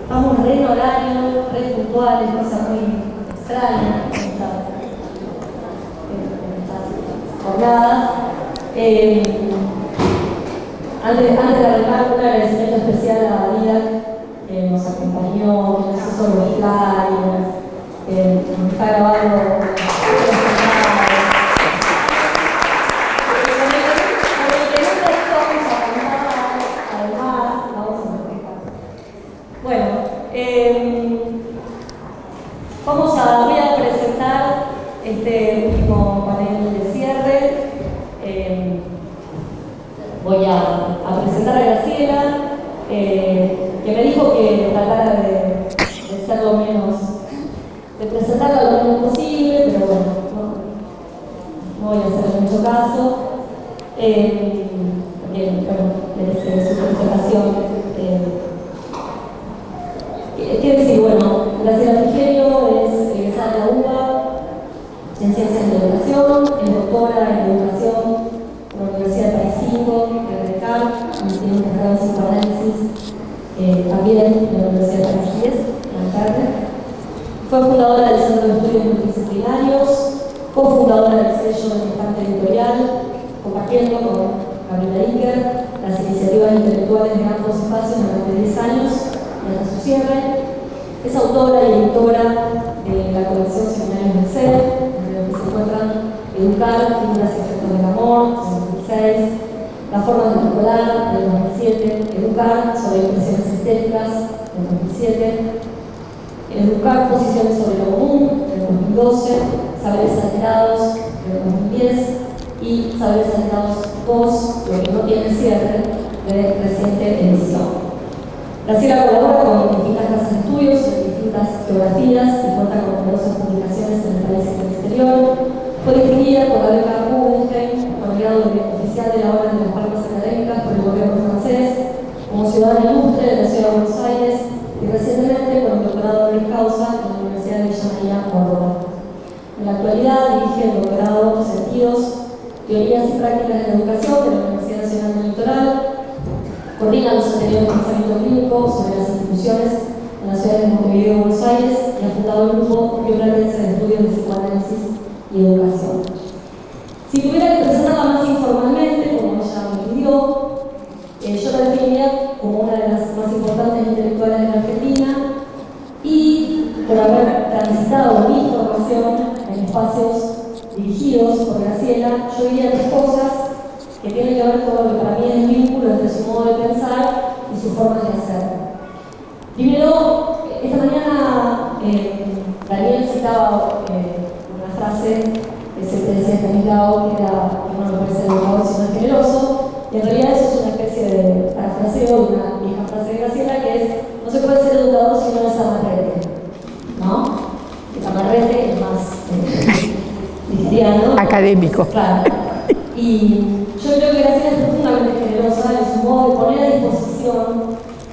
Vamos re en horario, re puntuales, cosa muy extraña en estas jornadas. Antes de arrancar, un agradecimiento especial a Didac, que nos acompañó, que nos hizo los flyers, que nos está grabando voy a presentar este último panel de cierre. Voy a presentar a Graciela, que me dijo que tratara de ser lo menos, de presentarla lo menos posible, pero bueno, no voy a hacerle mucho caso. Porque, bueno, merece su presentación. Quiero decir, bueno, Graciela Frigerio es egresada de la UBA en Ciencias de Educación, es doctora en Educación por la Universidad de País 5, de RECAR, tiene un posgrado en psicoanálisis también en la Universidad de País 10, en la tarde. Fue fundadora del Centro de Estudios Multidisciplinarios, cofundadora del sello del Estante Editorial, compartiendo con Gabriela Iker las iniciativas intelectuales de ambos espacios durante 10 años y hasta su cierre. Es autora y editora de la colección Seminarios del Ser, en la que se encuentran Educar, Figuras y Efectos del Amor, en 2006, La Forma de Escolar, del 2007, Educar, sobre impresiones estéticas, del 2007, Educar, Posiciones sobre lo común, del 2012, Saberes alterados, del 2010, y Saberes alterados 2, lo que no tiene cierre, de reciente edición. Graciela colabora con distintas casas de estudios en distintas geografías y cuenta con numerosas publicaciones en el país y en el exterior. Fue distinguida por la beca Guggenheim con el grado oficial de la Orden de las Palmas Académicas por el gobierno francés, como ciudadana ilustre de la ciudad de Buenos Aires y recientemente con el doctorado honoris causa en la Universidad de Villa María, Córdoba. En la actualidad dirige el doctorado Sentidos, Teorías y Prácticas de la Educación de la Universidad Nacional del Litoral. Coordina los anteriores pensamientos clínicos sobre las instituciones en la ciudad de Montevideo y Buenos Aires y ha fundado el grupo Bioplatense de Estudios de Psicoanálisis y Educación. Si tuviera que presentarla más informalmente, como ella me pidió, yo la definiría como una de las más importantes intelectuales de la Argentina y por haber transitado mi formación en espacios dirigidos por Graciela, yo diría tres cosas que tiene que ver con lo que para mí es el vínculo entre su modo de pensar y su forma de hacer. Primero, esta mañana Daniel citaba una frase que siempre decía Stanislao, que era que no me parece educador sino generoso, y en realidad eso es una especie de parafraseo de una vieja frase de Graciela que es: no se puede ser educador si no es amarrete, ¿no? El amarrete es más cristiano, académico. Claro. Y yo creo que Graciela es profundamente generosa en su modo de poner a disposición,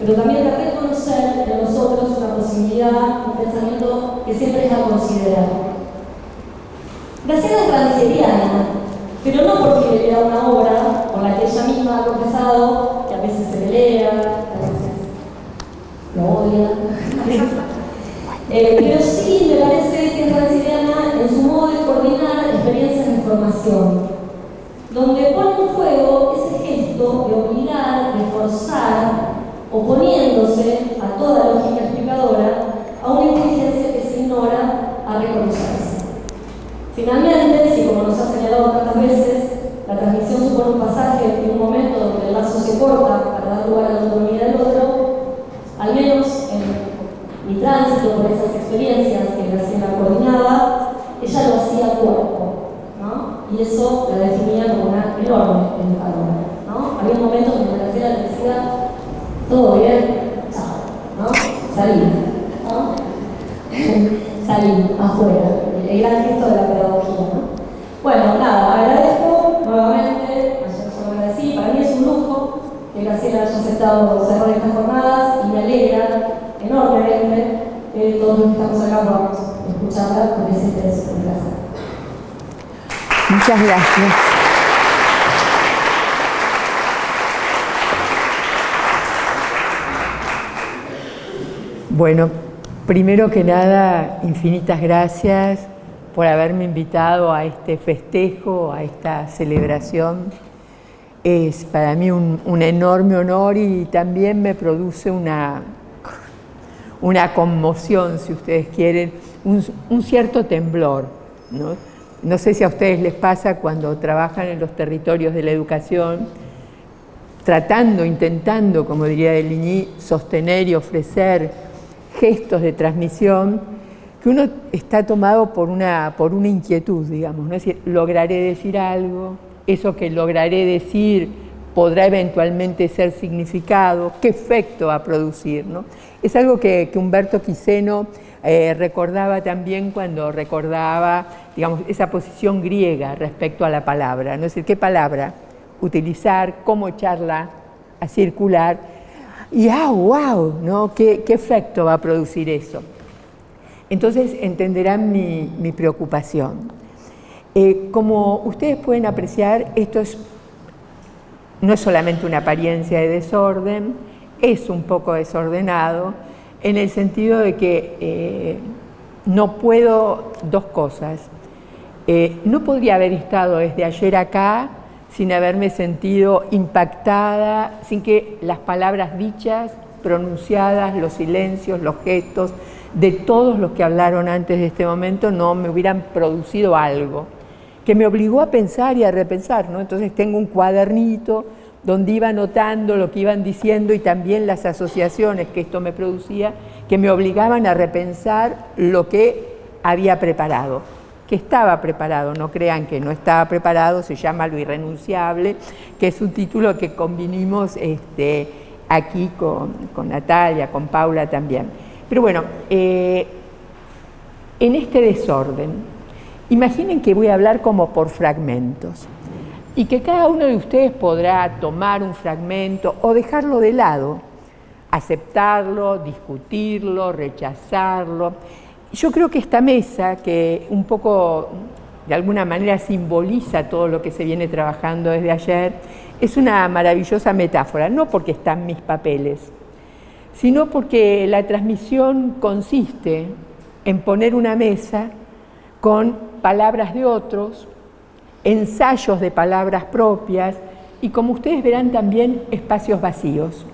pero también de reconocer en nosotros una posibilidad, un pensamiento que siempre es a considerar. Graciela es rancieriana, pero no porque le lea una obra con la que ella misma ha confesado que a veces se pelea, que a veces lo odia. Pero sí me parece que es rancieriana en su modo de coordinar experiencias de formación, donde pone en juego ese gesto de obligar, de forzar, oponiéndose a toda lógica explicadora, a una inteligencia que se ignora a reconocerse. Finalmente, si como nos ha señalado tantas veces, la transmisión supone un pasaje en un momento donde el lazo se corta para dar lugar a la autonomía del otro, al menos en mi tránsito por esas experiencias que Graciela coordinaba, ella lo hacía a cuerpo, ¿no? Y eso la definía como una enorme educadora, ¿no? Había un momento donde Graciela le decía: todo bien, chao, ¿no? Salí, ¿no? Salí, afuera, el gran gesto de la pedagogía, ¿no? Bueno, nada, agradezco nuevamente, ayer yo lo agradecí, para mí es un lujo que Graciela haya aceptado cerrar estas jornadas y me alegra enormemente que todos los que estamos acá podamos escucharla con ese interés por casa. Muchas gracias. Bueno, primero que nada, infinitas gracias por haberme invitado a este festejo, a esta celebración. Es para mí un enorme honor y también me produce una conmoción, si ustedes quieren, un cierto temblor, ¿no? No sé si a ustedes les pasa cuando trabajan en los territorios de la educación, intentando, como diría Deligny, sostener y ofrecer gestos de transmisión, que uno está tomado por una inquietud, digamos, ¿no? Es decir, lograré decir algo, eso que lograré decir podrá eventualmente ser significado, qué efecto va a producir, ¿no? Es algo que Humberto Quiseno recordaba también cuando recordaba, digamos, esa posición griega respecto a la palabra, ¿no? Es decir, qué palabra utilizar, cómo echarla a circular y wow, ¿no? ¿Qué efecto va a producir eso? Entonces entenderán mi preocupación. Como ustedes pueden apreciar, esto no es solamente una apariencia de desorden, es un poco desordenado en el sentido de que no puedo dos cosas. No podría haber estado desde ayer acá sin haberme sentido impactada, sin que las palabras dichas, pronunciadas, los silencios, los gestos de todos los que hablaron antes de este momento no me hubieran producido algo que me obligó a pensar y a repensar, ¿no? Entonces tengo un cuadernito donde iba anotando lo que iban diciendo y también las asociaciones que esto me producía, que me obligaban a repensar lo que había preparado, que estaba preparado, no crean que no estaba preparado, se llama Lo Irrenunciable, que es un título que convinimos aquí con Natalia, con Paula también. Pero bueno, en este desorden, imaginen que voy a hablar como por fragmentos y que cada uno de ustedes podrá tomar un fragmento o dejarlo de lado, aceptarlo, discutirlo, rechazarlo. Yo creo que esta mesa, que un poco de alguna manera simboliza todo lo que se viene trabajando desde ayer, es una maravillosa metáfora, no porque están mis papeles, sino porque la transmisión consiste en poner una mesa con palabras de otros, ensayos de palabras propias y, como ustedes verán, también espacios vacíos.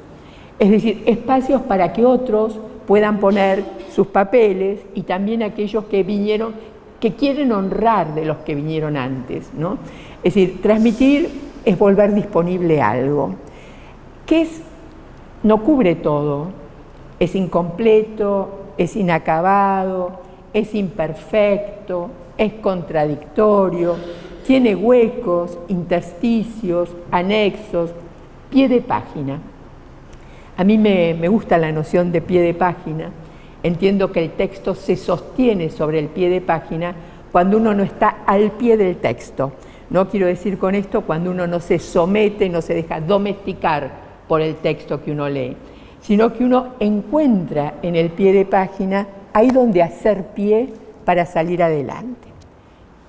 Es decir, espacios para que otros puedan poner sus papeles y también aquellos que vinieron, que quieren honrar de los que vinieron antes, ¿no? Es decir, transmitir es volver disponible algo, que no cubre todo, es incompleto, es inacabado, es imperfecto, es contradictorio, tiene huecos, intersticios, anexos, pie de página. A mí me gusta la noción de pie de página. Entiendo que el texto se sostiene sobre el pie de página cuando uno no está al pie del texto. No quiero decir con esto cuando uno no se somete, no se deja domesticar por el texto que uno lee, sino que uno encuentra en el pie de página ahí donde hacer pie para salir adelante.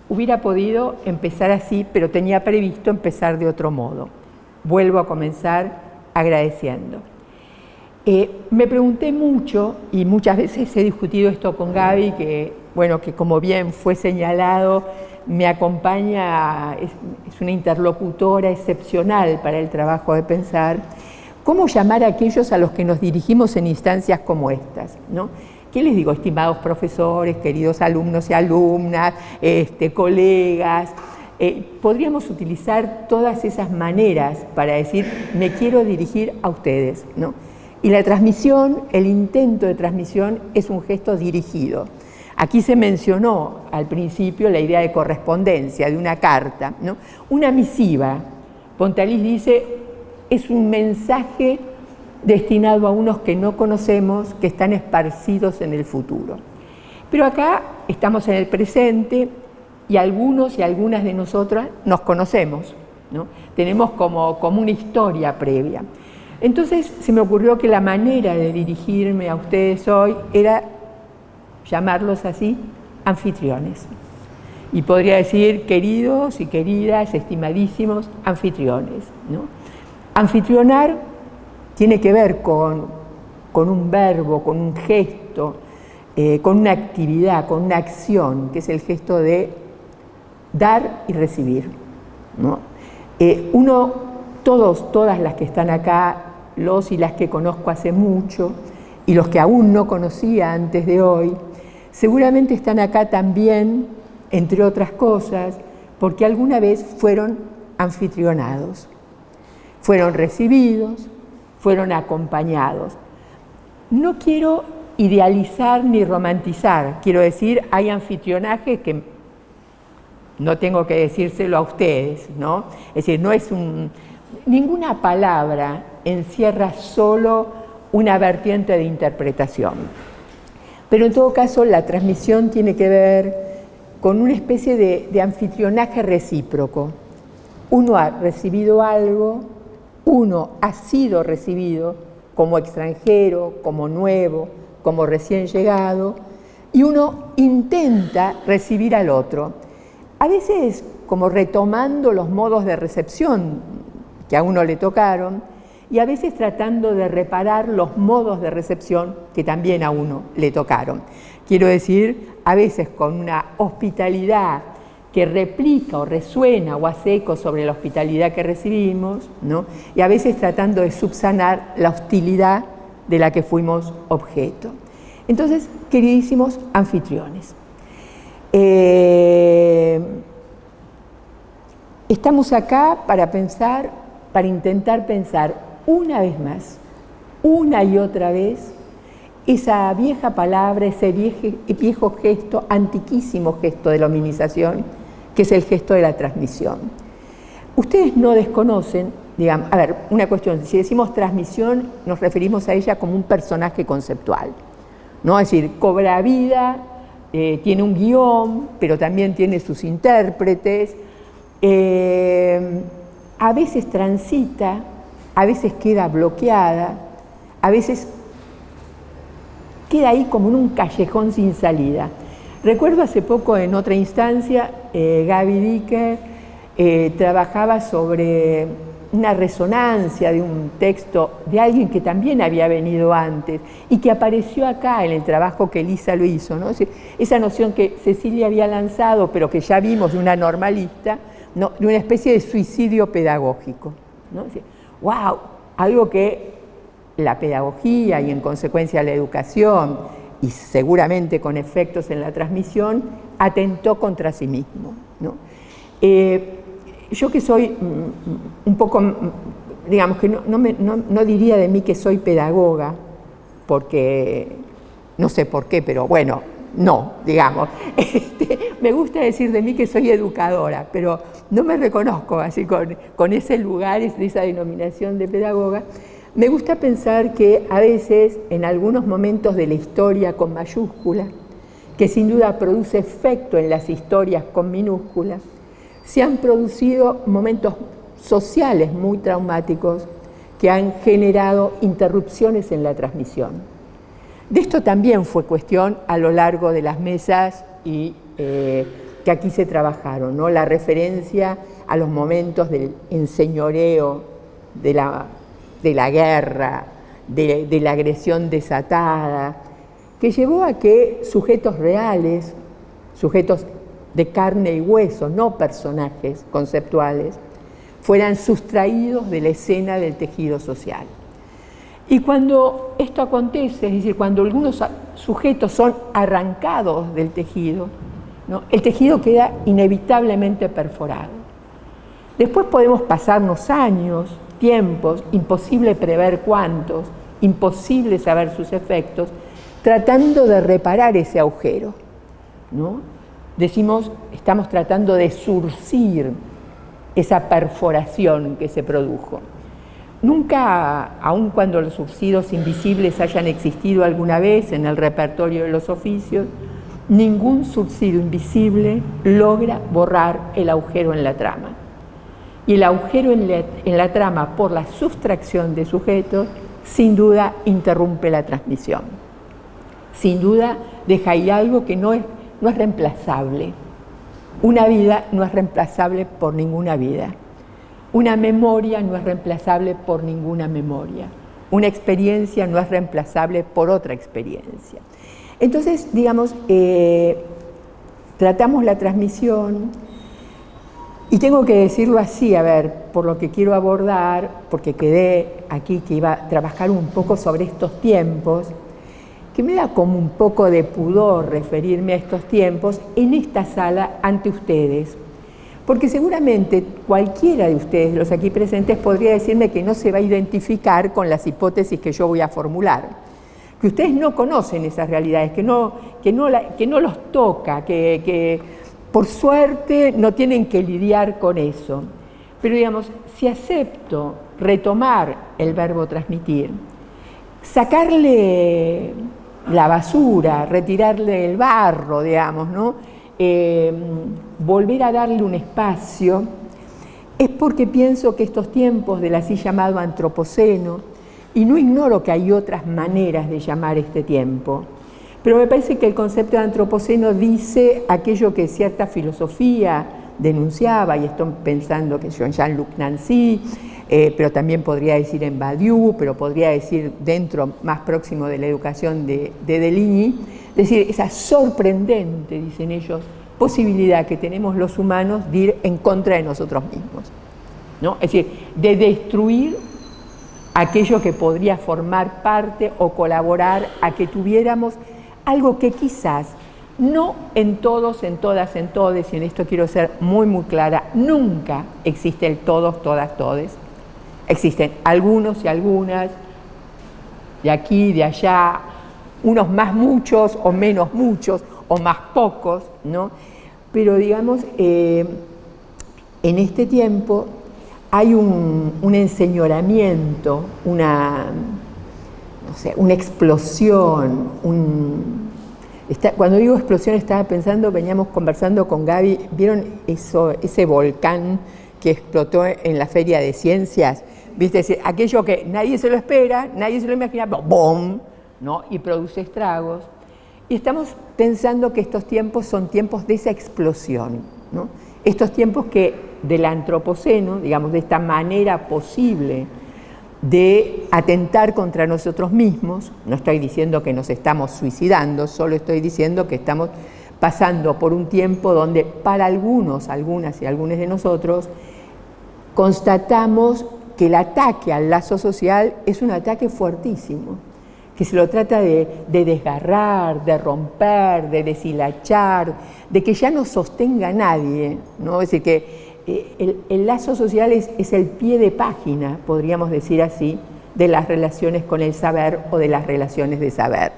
Hubiera podido empezar así, pero tenía previsto empezar de otro modo. Vuelvo a comenzar agradeciendo. Me pregunté mucho, y muchas veces he discutido esto con Gaby, que como bien fue señalado, me acompaña, es una interlocutora excepcional para el trabajo de pensar, cómo llamar a aquellos a los que nos dirigimos en instancias como estas, ¿no? ¿Qué les digo, estimados profesores, queridos alumnos y alumnas, colegas? Podríamos utilizar todas esas maneras para decir, me quiero dirigir a ustedes, ¿no? Y la transmisión, el intento de transmisión es un gesto dirigido. Aquí se mencionó al principio la idea de correspondencia, de una carta, ¿no? Una misiva, Pontalis dice, es un mensaje destinado a unos que no conocemos, que están esparcidos en el futuro. Pero acá estamos en el presente y algunos y algunas de nosotras nos conocemos, ¿no? Tenemos como una historia previa. Entonces se me ocurrió que la manera de dirigirme a ustedes hoy era llamarlos así, anfitriones. Y podría decir, queridos y queridas, estimadísimos anfitriones, ¿no? Anfitrionar tiene que ver con con un verbo, con un gesto, con una actividad, con una acción, que es el gesto de dar y recibir, ¿no? Todas las que están acá, los y las que conozco hace mucho, y los que aún no conocía antes de hoy, seguramente están acá también, entre otras cosas, porque alguna vez fueron anfitrionados, fueron recibidos, fueron acompañados. No quiero idealizar ni romantizar, quiero decir, hay anfitrionajes que no tengo que decírselo a ustedes, ¿no? Es decir, ninguna palabra encierra solo una vertiente de interpretación. Pero en todo caso, la transmisión tiene que ver con una especie de anfitrionaje recíproco. Uno ha recibido algo, uno ha sido recibido como extranjero, como nuevo, como recién llegado, y uno intenta recibir al otro. A veces como retomando los modos de recepción que a uno le tocaron, y a veces tratando de reparar los modos de recepción que también a uno le tocaron. Quiero decir, a veces con una hospitalidad que replica o resuena o hace eco sobre la hospitalidad que recibimos, ¿no? Y a veces tratando de subsanar la hostilidad de la que fuimos objeto. Entonces, queridísimos anfitriones, estamos acá para pensar, para intentar pensar una vez más, una y otra vez, esa vieja palabra, ese viejo gesto, antiquísimo gesto de la hominización, que es el gesto de la transmisión. Ustedes no desconocen, digamos, a ver, una cuestión, si decimos transmisión, nos referimos a ella como un personaje conceptual, ¿no? Es decir, cobra vida, tiene un guión, pero también tiene sus intérpretes, a veces transita, a veces queda bloqueada, a veces queda ahí como en un callejón sin salida. Recuerdo hace poco en otra instancia, Gaby Dicker trabajaba sobre una resonancia de un texto de alguien que también había venido antes y que apareció acá en el trabajo que Elisa lo hizo, ¿no? Es decir, esa noción que Cecilia había lanzado, pero que ya vimos de una normalista, ¿no? De una especie de suicidio pedagógico, ¿no? Es decir, ¡wow! Algo que la pedagogía y en consecuencia la educación, y seguramente con efectos en la transmisión, atentó contra sí mismo, ¿no? Yo que soy un poco, digamos que no diría de mí que soy pedagoga, porque no sé por qué, pero bueno, no, digamos. Me gusta decir de mí que soy educadora, pero no me reconozco así con ese lugar, esa denominación de pedagoga. Me gusta pensar que a veces, en algunos momentos de la historia con mayúscula, que sin duda produce efecto en las historias con minúsculas, se han producido momentos sociales muy traumáticos que han generado interrupciones en la transmisión. De esto también fue cuestión a lo largo de las mesas y que aquí se trabajaron, ¿no? La referencia a los momentos del enseñoreo, de la guerra, de la agresión desatada, que llevó a que sujetos reales, sujetos de carne y hueso, no personajes conceptuales, fueran sustraídos de la escena del tejido social. Y cuando esto acontece, es decir, cuando algunos sujetos son arrancados del tejido, ¿no? El tejido queda inevitablemente perforado. Después podemos pasarnos años, tiempos, imposible prever cuántos, imposible saber sus efectos, tratando de reparar ese agujero, ¿no? Decimos, estamos tratando de zurcir esa perforación que se produjo. Nunca, aun cuando los zurcidos invisibles hayan existido alguna vez en el repertorio de los oficios, ningún zurcido invisible logra borrar el agujero en la trama. Y el agujero en la trama, por la sustracción de sujetos, sin duda interrumpe la transmisión. Sin duda deja ahí algo que no es reemplazable. Una vida no es reemplazable por ninguna vida. Una memoria no es reemplazable por ninguna memoria. una experiencia no es reemplazable por otra experiencia. Entonces, digamos, tratamos la transmisión, y tengo que decirlo así, a ver, por lo que quiero abordar, porque quedé aquí que iba a trabajar un poco sobre estos tiempos, que me da como un poco de pudor referirme a estos tiempos en esta sala ante ustedes, porque seguramente cualquiera de ustedes, los aquí presentes, podría decirme que no se va a identificar con las hipótesis que yo voy a formular, que ustedes no conocen esas realidades, que no los toca, que por suerte no tienen que lidiar con eso. Pero digamos, si acepto retomar el verbo transmitir, sacarle la basura, retirarle el barro, digamos, ¿no? Volver a darle un espacio, es porque pienso que estos tiempos del así llamado antropoceno, y no ignoro que hay otras maneras de llamar este tiempo, pero me parece que el concepto de antropoceno dice aquello que cierta filosofía denunciaba, y estoy pensando que Jean-Luc Nancy, pero también podría decir en Badiou, pero podría decir dentro más próximo de la educación de Deligny, es decir, esa sorprendente, dicen ellos, posibilidad que tenemos los humanos de ir en contra de nosotros mismos, ¿no? Es decir, de destruir aquello que podría formar parte o colaborar a que tuviéramos algo que quizás no en todos, en todas, en todes, y en esto quiero ser muy, muy clara, nunca existe el todos, todas, todes. Existen algunos y algunas, de aquí, de allá, unos más muchos o menos muchos, o más pocos, ¿no? Pero digamos, en este tiempo hay un enseñoramiento, una explosión, cuando digo explosión estaba pensando, veníamos conversando con Gaby, ¿vieron ese volcán que explotó en la Feria de Ciencias? ¿Viste? Es decir, aquello que nadie se lo espera, nadie se lo imagina, ¡bom!, ¿no? Y produce estragos. Y estamos pensando que estos tiempos son tiempos de esa explosión, ¿no? Estos tiempos que del antropoceno, digamos, de esta manera posible de atentar contra nosotros mismos, no estoy diciendo que nos estamos suicidando, solo estoy diciendo que estamos pasando por un tiempo donde para algunos, algunas y algunos de nosotros, constatamos que el ataque al lazo social es un ataque fuertísimo, que se lo trata de desgarrar, de romper, de deshilachar, de que ya no sostenga a nadie, ¿no? Es decir, que el lazo social es el pie de página, podríamos decir así, de las relaciones con el saber o de las relaciones de saber.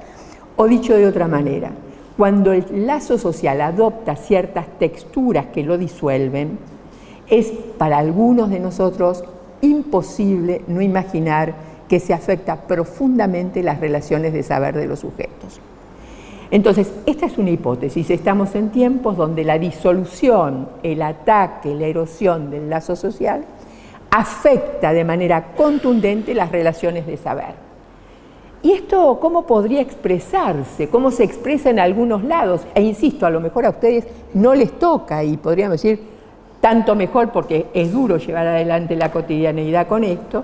O dicho de otra manera, cuando el lazo social adopta ciertas texturas que lo disuelven, es para algunos de nosotros imposible no imaginar que se afecta profundamente las relaciones de saber de los sujetos. Entonces, esta es una hipótesis. Estamos en tiempos donde la disolución, el ataque, la erosión del lazo social afecta de manera contundente las relaciones de saber. ¿Y esto cómo podría expresarse? ¿Cómo se expresa en algunos lados? E insisto, a lo mejor a ustedes no les toca, y podríamos decir tanto mejor porque es duro llevar adelante la cotidianeidad con esto,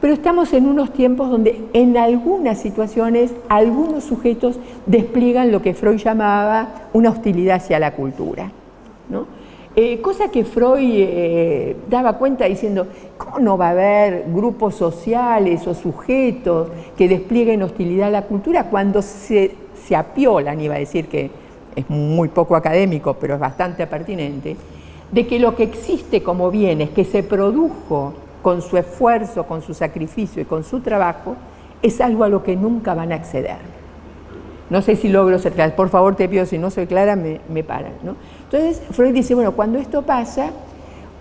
pero estamos en unos tiempos donde en algunas situaciones algunos sujetos despliegan lo que Freud llamaba una hostilidad hacia la cultura, ¿no? Cosa que Freud daba cuenta diciendo, ¿cómo no va a haber grupos sociales o sujetos que desplieguen hostilidad a la cultura cuando se apiolan, iba a decir que es muy poco académico, pero es bastante pertinente, de que lo que existe como bienes que se produjo con su esfuerzo, con su sacrificio y con su trabajo, es algo a lo que nunca van a acceder. No sé si logro ser clara, por favor te pido, si no soy clara me paran, ¿no? Entonces Freud dice, bueno, cuando esto pasa,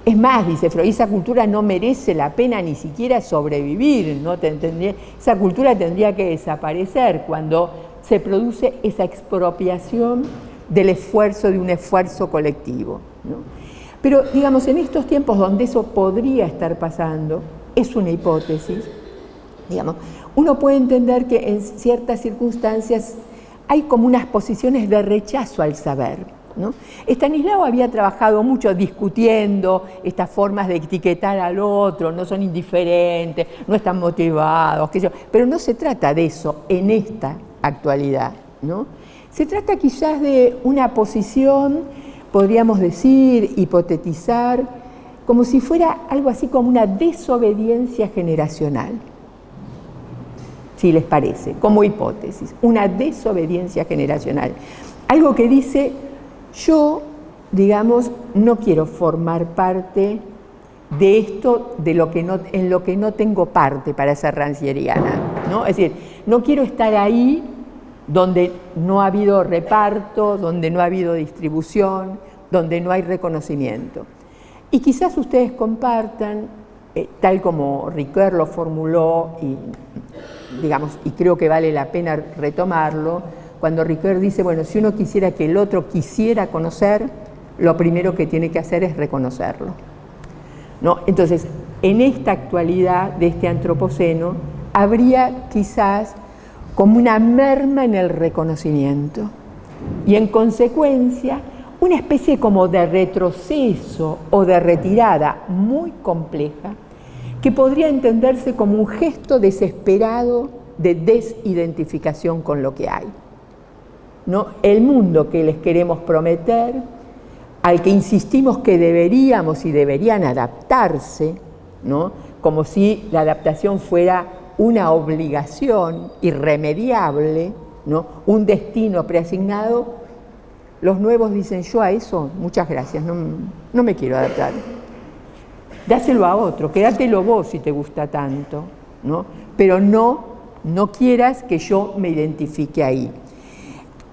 es más, dice Freud, esa cultura no merece la pena ni siquiera sobrevivir, ¿no? Esa cultura tendría que desaparecer cuando se produce esa expropiación del esfuerzo, de un esfuerzo colectivo, ¿no? Pero, digamos, en estos tiempos donde eso podría estar pasando, es una hipótesis, digamos, uno puede entender que en ciertas circunstancias hay como unas posiciones de rechazo al saber, ¿no? Estanislao había trabajado mucho discutiendo estas formas de etiquetar al otro, no son indiferentes, no están motivados, pero no se trata de eso en esta actualidad, ¿no? Se trata quizás de una posición, podríamos decir, hipotetizar, como si fuera algo así como una desobediencia generacional, si les parece, como hipótesis, una desobediencia generacional. Algo que dice, yo, digamos, no quiero formar parte de esto en lo que no tengo parte para ser rancieriana, ¿no? Es decir, no quiero estar ahí donde no ha habido reparto, donde no ha habido distribución, donde no hay reconocimiento. Y quizás ustedes compartan, tal como Ricoeur lo formuló, y creo que vale la pena retomarlo, cuando Ricoeur dice, bueno, si uno quisiera que el otro quisiera conocer, lo primero que tiene que hacer es reconocerlo, ¿no? Entonces, en esta actualidad de este antropoceno, habría quizás como una merma en el reconocimiento y en consecuencia una especie como de retroceso o de retirada muy compleja que podría entenderse como un gesto desesperado de desidentificación con lo que hay, ¿no? El mundo que les queremos prometer, al que insistimos que deberíamos y deberían adaptarse, ¿no? Como si la adaptación fuera una obligación irremediable, ¿no? Un destino preasignado. Los nuevos dicen, yo a eso, muchas gracias, no me quiero adaptar. Dáselo a otro, quédatelo vos si te gusta tanto, ¿no? Pero no quieras que yo me identifique ahí.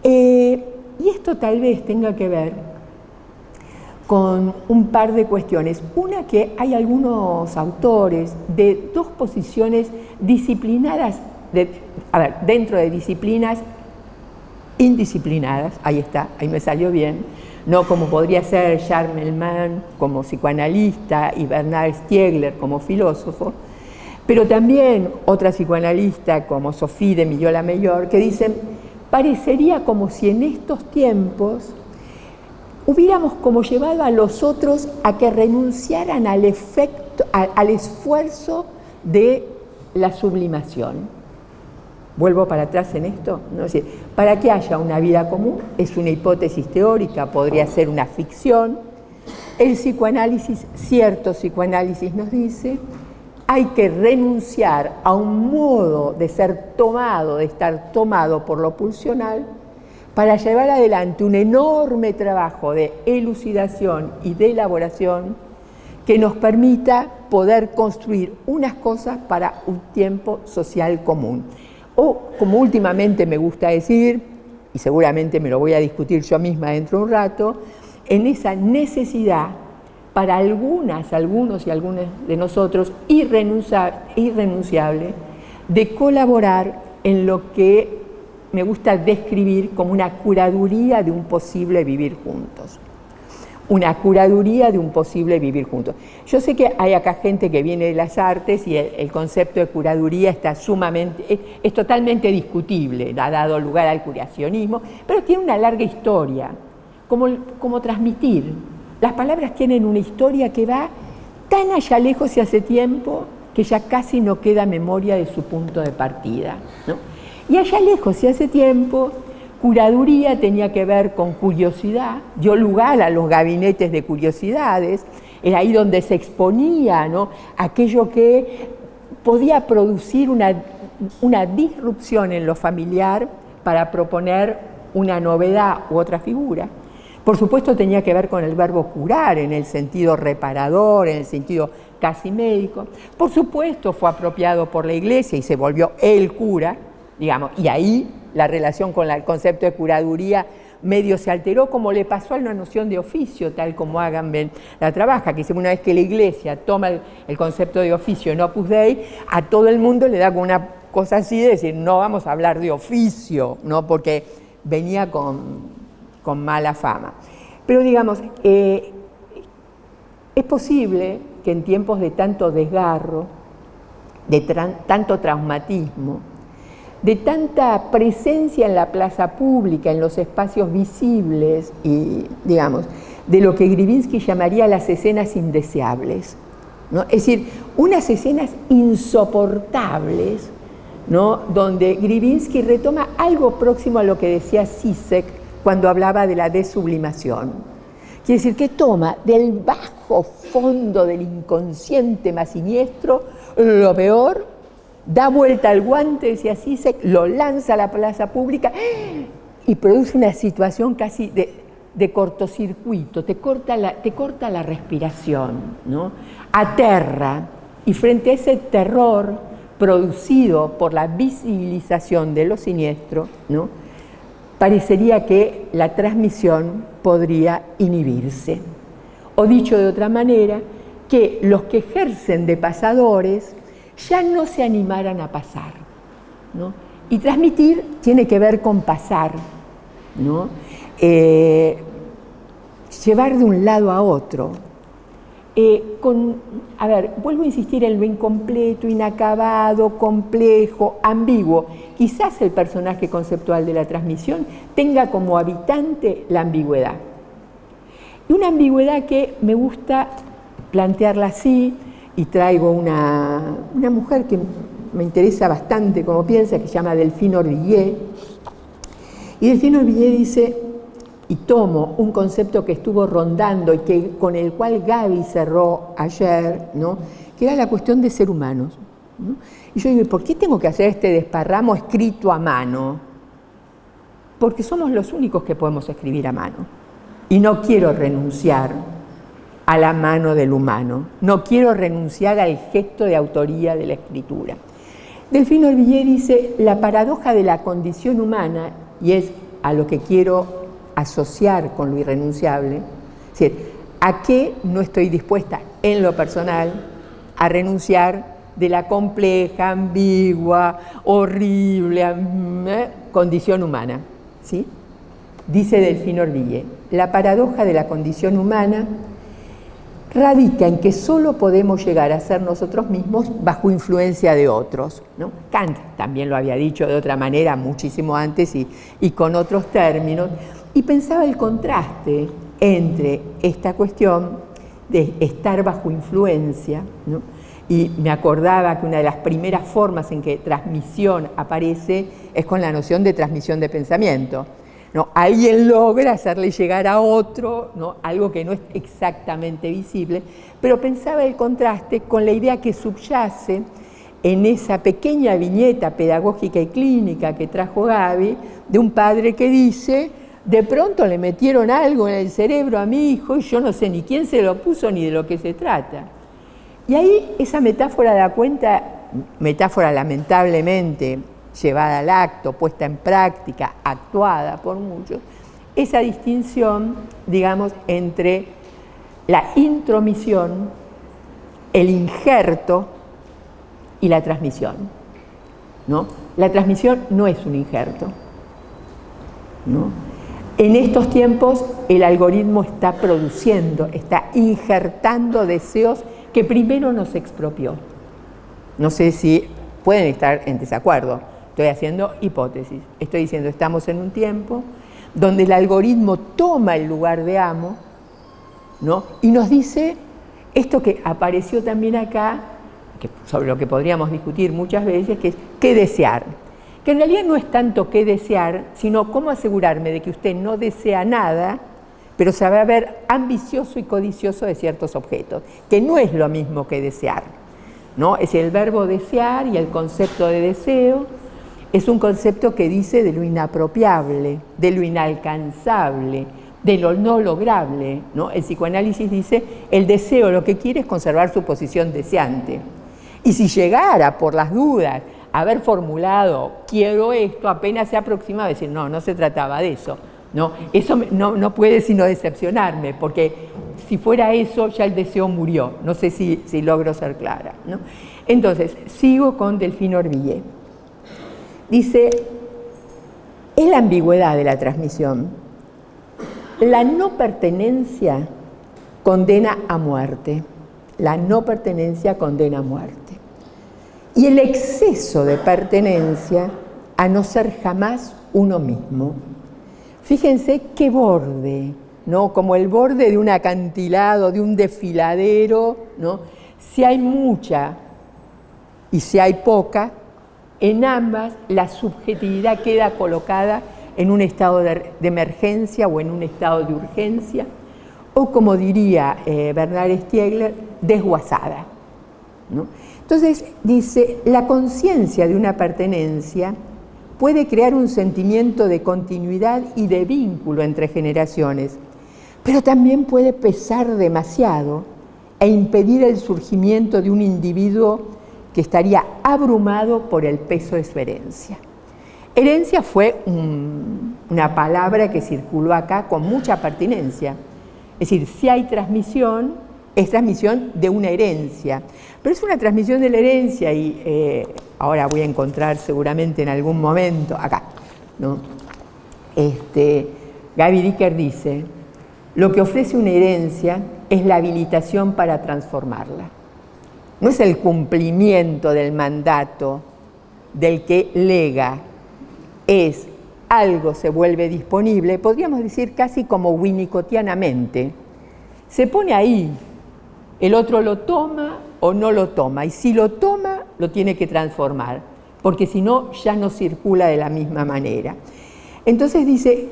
Y esto tal vez tenga que ver con un par de cuestiones. Una, que hay algunos autores de dos posiciones disciplinadas, dentro de disciplinas indisciplinadas, ahí está, ahí me salió bien, no como podría ser Charles Melman como psicoanalista y Bernard Stiegler como filósofo, pero también otra psicoanalista como Sophie de Millot-Lameilleur, que dicen, parecería como si en estos tiempos hubiéramos como llevado a los otros a que renunciaran al esfuerzo de la sublimación. Vuelvo para atrás en esto, ¿no? Es decir, para que haya una vida común, es una hipótesis teórica, podría ser una ficción. El psicoanálisis, cierto psicoanálisis nos dice, hay que renunciar a un modo de ser tomado, de estar tomado por lo pulsional, para llevar adelante un enorme trabajo de elucidación y de elaboración que nos permita poder construir unas cosas para un tiempo social común. O, como últimamente me gusta decir, y seguramente me lo voy a discutir yo misma dentro de un rato, en esa necesidad para algunos y algunas de nosotros irrenunciable de colaborar en lo que me gusta describir como una curaduría de un posible vivir juntos. Una curaduría de un posible vivir juntos. Yo sé que hay acá gente que viene de las artes y el concepto de curaduría está es totalmente discutible, ha dado lugar al curacionismo, pero tiene una larga historia, como transmitir. Las palabras tienen una historia que va tan allá lejos y hace tiempo que ya casi no queda memoria de su punto de partida, ¿no? Y allá lejos y hace tiempo, curaduría tenía que ver con curiosidad, dio lugar a los gabinetes de curiosidades, era ahí donde se exponía, ¿no?, aquello que podía producir una disrupción en lo familiar para proponer una novedad u otra figura. Por supuesto tenía que ver con el verbo curar en el sentido reparador, en el sentido casi médico. Por supuesto fue apropiado por la Iglesia y se volvió el cura, digamos, y ahí la relación con el concepto de curaduría medio se alteró, como le pasó a una noción de oficio, tal como Agamben la trabaja, que una vez que la Iglesia toma el concepto de oficio en Opus Dei, a todo el mundo le da como una cosa así de decir, no vamos a hablar de oficio, ¿no?, porque venía con mala fama. Pero digamos, es posible que en tiempos de tanto desgarro, de tanto traumatismo, de tanta presencia en la plaza pública, en los espacios visibles y, digamos, de lo que Grivinsky llamaría las escenas indeseables, ¿no? Es decir, unas escenas insoportables, ¿no? Donde Grivinsky retoma algo próximo a lo que decía Zizek cuando hablaba de la desublimación. Quiere decir que toma del bajo fondo del inconsciente más siniestro lo peor, da vuelta al guante, decía Zizek, lo lanza a la plaza pública y produce una situación casi de cortocircuito, te corta la respiración, ¿no? Aterra, y frente a ese terror producido por la visibilización de lo siniestro, ¿no? Parecería que la transmisión podría inhibirse. O dicho de otra manera, que los que ejercen de pasadores ya no se animaran a pasar, ¿no? Y transmitir tiene que ver con pasar, ¿no? Llevar de un lado a otro. Vuelvo a insistir en lo incompleto, inacabado, complejo, ambiguo. Quizás el personaje conceptual de la transmisión tenga como habitante la ambigüedad. Y una ambigüedad que me gusta plantearla así, y traigo una mujer que me interesa bastante como piensa, que se llama Delphine Orvilliers. Y Delphine Orvilliers dice, y tomo un concepto que estuvo rondando y con el cual Gaby cerró ayer, ¿no? Que era la cuestión de ser humanos, ¿no? Y yo digo, ¿por qué tengo que hacer este desparramo escrito a mano? Porque somos los únicos que podemos escribir a mano. Y no quiero renunciar a la mano del humano, no quiero renunciar al gesto de autoría de la escritura. Delphine Orvilliers dice, la paradoja de la condición humana, y es a lo que quiero asociar con lo irrenunciable, es decir, ¿a qué no estoy dispuesta en lo personal a renunciar de la compleja, ambigua, horrible condición humana? ¿Sí? Dice Delphine Orvilliers, la paradoja de la condición humana radica en que solo podemos llegar a ser nosotros mismos bajo influencia de otros, ¿no? Kant también lo había dicho de otra manera muchísimo antes y con otros términos, y pensaba el contraste entre esta cuestión de estar bajo influencia, ¿no? Y me acordaba que una de las primeras formas en que transmisión aparece es con la noción de transmisión de pensamiento, ¿no? Alguien logra hacerle llegar a otro, ¿no? Algo que no es exactamente visible, pero pensaba el contraste con la idea que subyace en esa pequeña viñeta pedagógica y clínica que trajo Gaby, de un padre que dice, de pronto le metieron algo en el cerebro a mi hijo y yo no sé ni quién se lo puso ni de lo que se trata. Y ahí esa metáfora da cuenta, metáfora lamentablemente llevada al acto, puesta en práctica, actuada por muchos, esa distinción, digamos, entre la intromisión, el injerto y la transmisión, ¿no? La transmisión no es un injerto, ¿no? En estos tiempos el algoritmo está produciendo, está injertando deseos que primero nos expropió. No sé si pueden estar en desacuerdo. Estoy haciendo hipótesis. Estoy diciendo, estamos en un tiempo donde el algoritmo toma el lugar de amo, ¿no? Y nos dice esto que apareció también acá, sobre lo que podríamos discutir muchas veces, que es qué desear. Que en realidad no es tanto qué desear, sino cómo asegurarme de que usted no desea nada, pero se va a ver ambicioso y codicioso de ciertos objetos, que no es lo mismo que desear, ¿no? Es el verbo desear y el concepto de deseo. Es un concepto que dice de lo inapropiable, de lo inalcanzable, de lo no lograble, ¿no? El psicoanálisis dice, el deseo lo que quiere es conservar su posición deseante. Y si llegara, por las dudas, a haber formulado, quiero esto, apenas se aproxima a decir, no se trataba de eso, ¿no? Eso no puede sino decepcionarme, porque si fuera eso, ya el deseo murió. No sé si logro ser clara, ¿no? Entonces, sigo con Delphine Orvilliers. Dice, es la ambigüedad de la transmisión. La no pertenencia condena a muerte. La no pertenencia condena a muerte. Y el exceso de pertenencia a no ser jamás uno mismo. Fíjense qué borde, ¿no? Como el borde de un acantilado, de un desfiladero, ¿no? Si hay mucha y si hay poca, en ambas la subjetividad queda colocada en un estado de emergencia o en un estado de urgencia, o como diría Bernard Stiegler, desguazada, ¿no? Entonces dice, la conciencia de una pertenencia puede crear un sentimiento de continuidad y de vínculo entre generaciones, pero también puede pesar demasiado e impedir el surgimiento de un individuo que estaría abrumado por el peso de su herencia. Herencia fue una palabra que circuló acá con mucha pertinencia. Es decir, si hay transmisión, es transmisión de una herencia, pero es una transmisión de la herencia y ahora voy a encontrar seguramente en algún momento, acá, ¿no? Gaby Dicker dice, lo que ofrece una herencia es la habilitación para transformarla. No es el cumplimiento del mandato del que lega, es algo se vuelve disponible, podríamos decir casi como winnicottianamente. Se pone ahí, el otro lo toma o no lo toma, y si lo toma, lo tiene que transformar, porque si no, ya no circula de la misma manera. Entonces dice,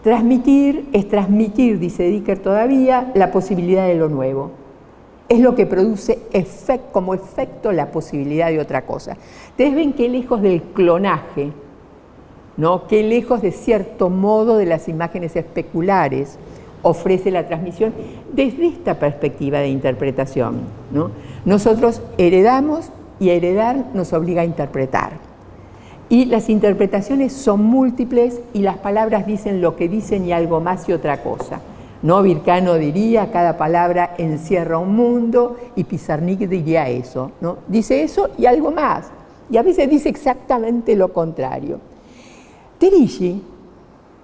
transmitir es transmitir, dice Dicker todavía, la posibilidad de lo nuevo. Es lo que produce como efecto la posibilidad de otra cosa. Ustedes ven qué lejos del clonaje, ¿no? Qué lejos de cierto modo de las imágenes especulares ofrece la transmisión desde esta perspectiva de interpretación, ¿no? Nosotros heredamos y heredar nos obliga a interpretar. Y las interpretaciones son múltiples y las palabras dicen lo que dicen y algo más y otra cosa, ¿no? Vircano diría, cada palabra encierra un mundo, y Pizarnik diría eso, ¿no? Dice eso y algo más, y a veces dice exactamente lo contrario. Terigi,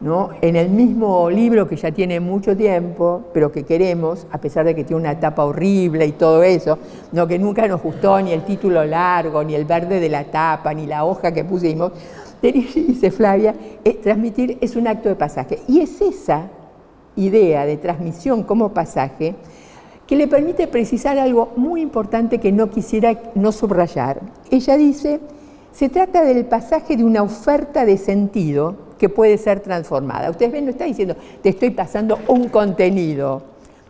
¿no? En el mismo libro que ya tiene mucho tiempo, pero que queremos, a pesar de que tiene una tapa horrible y todo eso, ¿no? Que nunca nos gustó ni el título largo, ni el verde de la tapa, ni la hoja que pusimos, Terigi dice, Flavia, transmitir es un acto de pasaje. Y es esa idea de transmisión como pasaje que le permite precisar algo muy importante que no quisiera no subrayar. Ella dice, se trata del pasaje de una oferta de sentido que puede ser transformada. Ustedes ven, no está diciendo, te estoy pasando un contenido,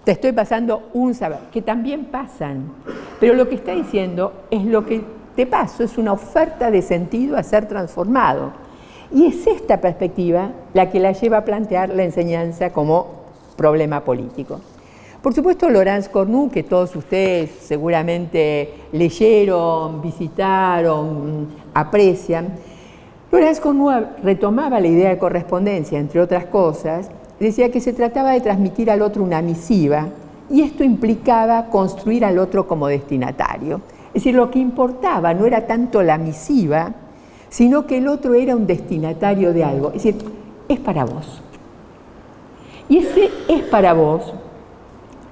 te estoy pasando un saber, que también pasan, pero lo que está diciendo es lo que te paso, es una oferta de sentido a ser transformado. Y es esta perspectiva la que la lleva a plantear la enseñanza como problema político. Por supuesto, Laurence Cornu, que todos ustedes seguramente leyeron, visitaron, aprecian, Laurence Cornu retomaba la idea de correspondencia, entre otras cosas, decía que se trataba de transmitir al otro una misiva, y esto implicaba construir al otro como destinatario. Es decir, lo que importaba no era tanto la misiva, sino que el otro era un destinatario de algo. Es decir, es para vos. Y ese es para vos,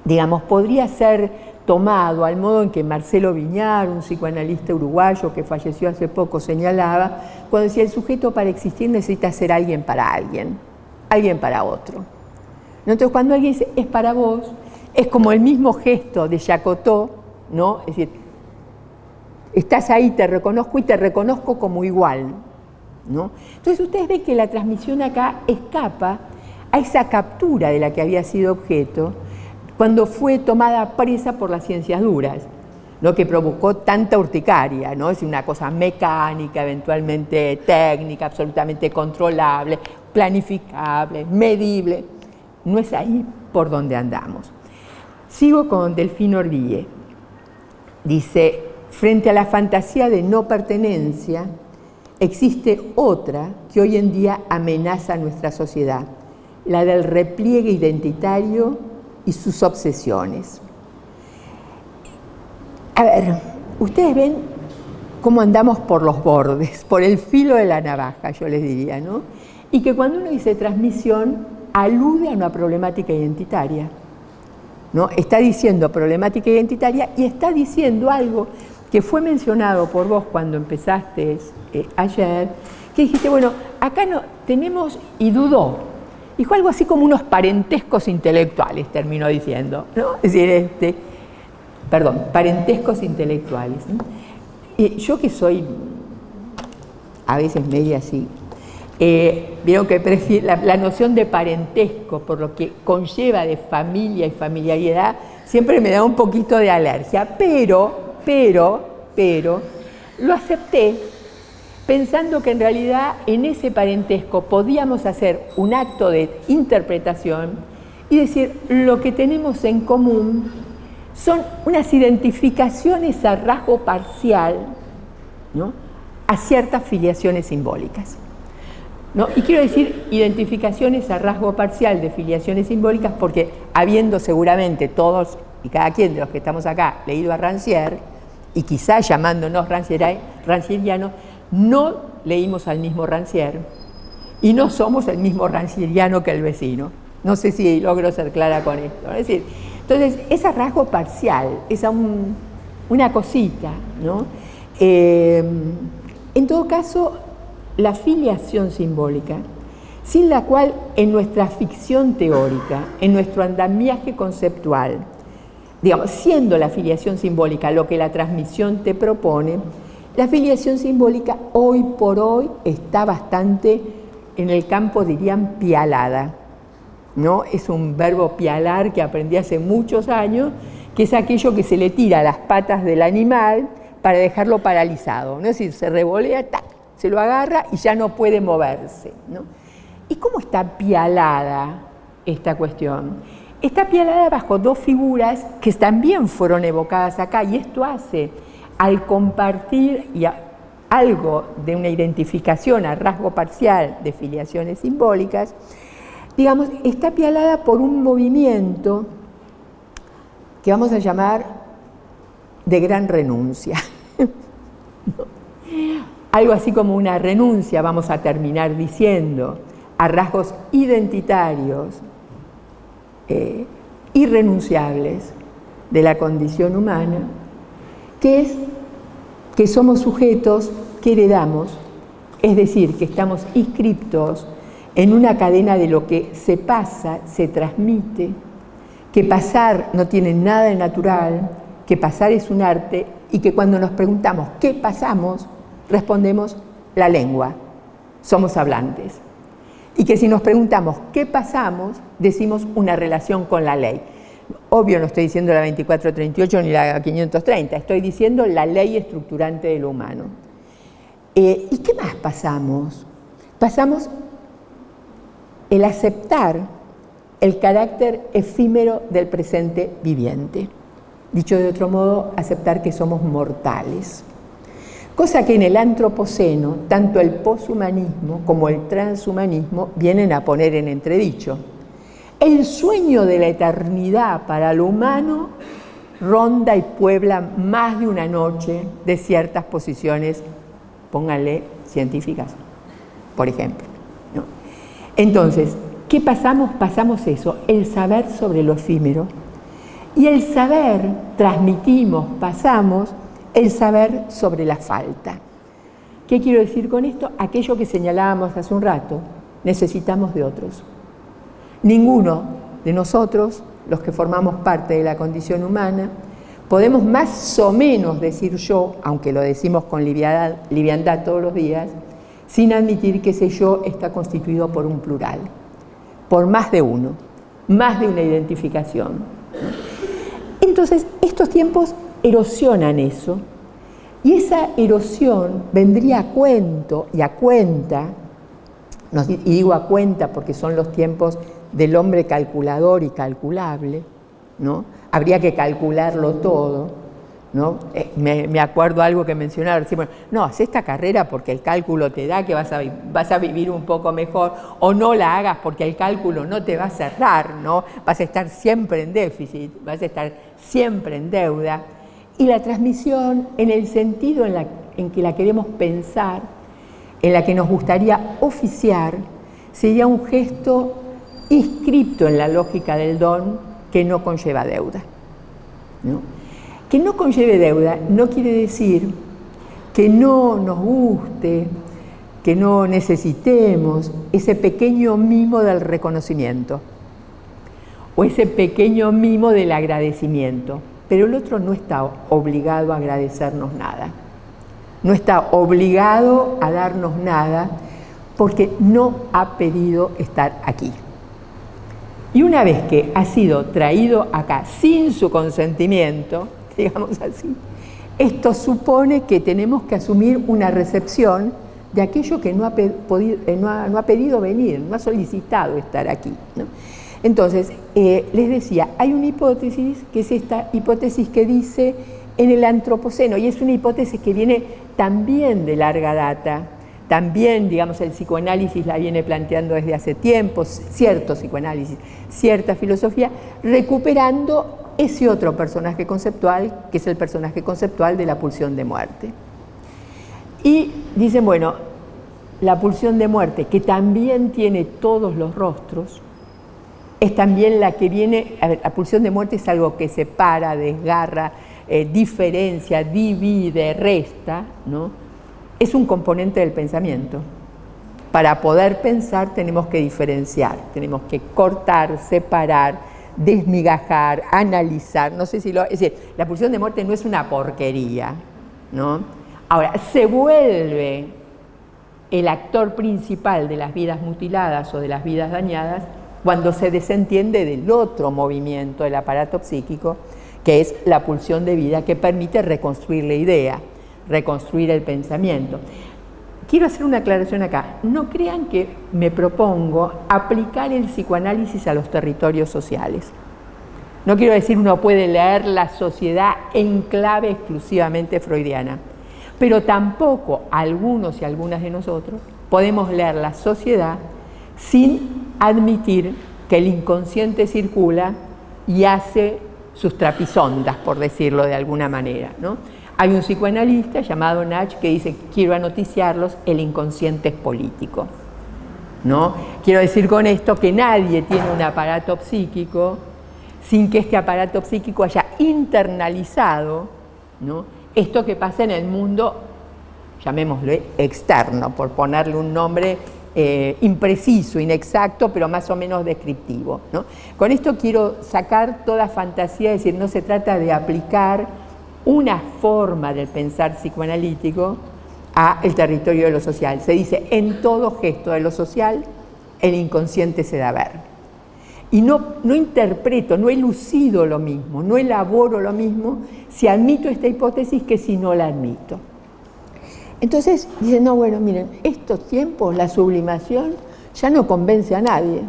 digamos, podría ser tomado al modo en que Marcelo Viñar, un psicoanalista uruguayo que falleció hace poco, señalaba, cuando decía el sujeto para existir necesita ser alguien para otro. Entonces, cuando alguien dice es para vos, es como el mismo gesto de Jacotot, ¿no? Es decir, estás ahí, te reconozco y te reconozco como igual, ¿no? Entonces, ustedes ven que la transmisión acá escapa a esa captura de la que había sido objeto cuando fue tomada presa por las ciencias duras, ¿no? Que provocó tanta urticaria, ¿no? Es una cosa mecánica, eventualmente técnica, absolutamente controlable, planificable, medible. No es ahí por donde andamos. Sigo con Delphine Orville. Dice, frente a la fantasía de no pertenencia, existe otra que hoy en día amenaza a nuestra sociedad, la del repliegue identitario y sus obsesiones. A ver, ustedes ven cómo andamos por los bordes, por el filo de la navaja, yo les diría, ¿no? Y que cuando uno dice transmisión, alude a una problemática identitaria, ¿no? Está diciendo problemática identitaria y está diciendo algo que fue mencionado por vos cuando empezaste ayer, que dijiste, bueno, acá no tenemos, y dudó, dijo algo así como unos parentescos intelectuales, terminó diciendo, ¿no? Es decir, parentescos intelectuales, ¿no? Y yo que soy a veces media así, vieron que la noción de parentesco, por lo que conlleva de familia y familiaridad, siempre me da un poquito de alergia, pero lo acepté pensando que en realidad en ese parentesco podíamos hacer un acto de interpretación y decir lo que tenemos en común son unas identificaciones a rasgo parcial, ¿no?, a ciertas filiaciones simbólicas, ¿no? Y quiero decir identificaciones a rasgo parcial de filiaciones simbólicas porque habiendo seguramente todos y cada quien de los que estamos acá leído a Rancière y quizá llamándonos rancierianos, no leímos al mismo Rancière y no somos el mismo rancieriano que el vecino. No sé si logro ser clara con esto. Es decir, entonces, ese rasgo parcial, una cosita, ¿no? En todo caso, la filiación simbólica, sin la cual en nuestra ficción teórica, en nuestro andamiaje conceptual, digamos, siendo la filiación simbólica lo que la transmisión te propone, la filiación simbólica hoy por hoy está bastante en el campo, dirían, pialada, ¿no? Es un verbo pialar que aprendí hace muchos años, que es aquello que se le tira a las patas del animal para dejarlo paralizado, ¿no? Es decir, se revolea, ¡tac!, se lo agarra y ya no puede moverse, ¿no? ¿Y cómo está pialada esta cuestión? Está pialada bajo dos figuras que también fueron evocadas acá, y esto hace, al compartir algo de una identificación a rasgo parcial de filiaciones simbólicas, digamos, está pialada por un movimiento que vamos a llamar de gran renuncia. Algo así como una renuncia, vamos a terminar diciendo, a rasgos identitarios, irrenunciables de la condición humana, que es que somos sujetos que heredamos, es decir, que estamos inscriptos en una cadena de lo que se pasa, se transmite, que pasar no tiene nada de natural, que pasar es un arte y que cuando nos preguntamos ¿qué pasamos?, respondemos la lengua, somos hablantes. Y que si nos preguntamos ¿qué pasamos?, decimos una relación con la ley. Obvio no estoy diciendo la 2438 ni la 530, estoy diciendo la ley estructurante de lo humano. ¿Y qué más pasamos? Pasamos el aceptar el carácter efímero del presente viviente. Dicho de otro modo, aceptar que somos mortales. Cosa que en el antropoceno, tanto el poshumanismo como el transhumanismo vienen a poner en entredicho. El sueño de la eternidad para lo humano ronda y puebla más de una noche de ciertas posiciones, pónganle científicas, por ejemplo, ¿no? Entonces, ¿qué pasamos? Pasamos eso, el saber sobre lo efímero. Y el saber, transmitimos, pasamos el saber sobre la falta. ¿Qué quiero decir con esto? Aquello que señalábamos hace un rato, necesitamos de otros. Ninguno de nosotros, los que formamos parte de la condición humana, podemos más o menos decir yo, aunque lo decimos con liviandad todos los días, sin admitir que ese yo está constituido por un plural, por más de uno, más de una identificación. Entonces, estos tiempos erosionan eso, y esa erosión vendría a cuento y a cuenta, y digo a cuenta porque son los tiempos del hombre calculador y calculable, ¿no? Habría que calcularlo todo, ¿no? Me acuerdo algo que mencionaron, decir, bueno, no, haz esta carrera porque el cálculo te da que vas a vivir un poco mejor, o no la hagas porque el cálculo no te va a cerrar, ¿no? Vas a estar siempre en déficit, vas a estar siempre en deuda. Y la transmisión, en el sentido en que la queremos pensar, en la que nos gustaría oficiar, sería un gesto inscripto en la lógica del don que no conlleva deuda, ¿no? Que no conlleve deuda no quiere decir que no nos guste que no necesitemos ese pequeño mimo del reconocimiento o ese pequeño mimo del agradecimiento, pero el otro no está obligado a agradecernos nada, no está obligado a darnos nada porque no ha pedido estar aquí. Y una vez que ha sido traído acá sin su consentimiento, digamos así, esto supone que tenemos que asumir una recepción de aquello que no ha pedido venir, no ha solicitado estar aquí, ¿no? Entonces, les decía, hay una hipótesis, que es esta hipótesis que dice en el antropoceno, y es una hipótesis que viene también de larga data, también, digamos, el psicoanálisis la viene planteando desde hace tiempo, cierto psicoanálisis, cierta filosofía, recuperando ese otro personaje conceptual, que es el personaje conceptual de la pulsión de muerte. Y dicen, bueno, la pulsión de muerte, que también tiene todos los rostros, es también la que viene, a ver, la pulsión de muerte es algo que separa, desgarra, diferencia, divide, resta, ¿no? Es un componente del pensamiento. Para poder pensar tenemos que diferenciar, tenemos que cortar, separar, desmigajar, analizar, no sé si lo... Es decir, la pulsión de muerte no es una porquería, ¿no? Ahora, se vuelve el actor principal de las vidas mutiladas o de las vidas dañadas cuando se desentiende del otro movimiento del aparato psíquico, que es la pulsión de vida, que permite reconstruir la idea, reconstruir el pensamiento. Quiero hacer una aclaración acá. No crean que me propongo aplicar el psicoanálisis a los territorios sociales. No quiero decir uno puede leer la sociedad en clave exclusivamente freudiana, pero tampoco algunos y algunas de nosotros podemos leer la sociedad sin admitir que el inconsciente circula y hace sus trapisondas, por decirlo de alguna manera, ¿no? Hay un psicoanalista llamado Nach que dice, quiero anoticiarlos, el inconsciente es político, ¿no? Quiero decir con esto que nadie tiene un aparato psíquico sin que este aparato psíquico haya internalizado, ¿no?, esto que pasa en el mundo, llamémoslo externo, por ponerle un nombre impreciso, inexacto, pero más o menos descriptivo, ¿no? Con esto quiero sacar toda fantasía, es decir, no se trata de aplicar una forma del pensar psicoanalítico al territorio de lo social. Se dice, en todo gesto de lo social, el inconsciente se da a ver. Y no interpreto, no elucido lo mismo, no elaboro lo mismo si admito esta hipótesis que si no la admito. Entonces dicen, no, bueno, miren, estos tiempos la sublimación ya no convence a nadie.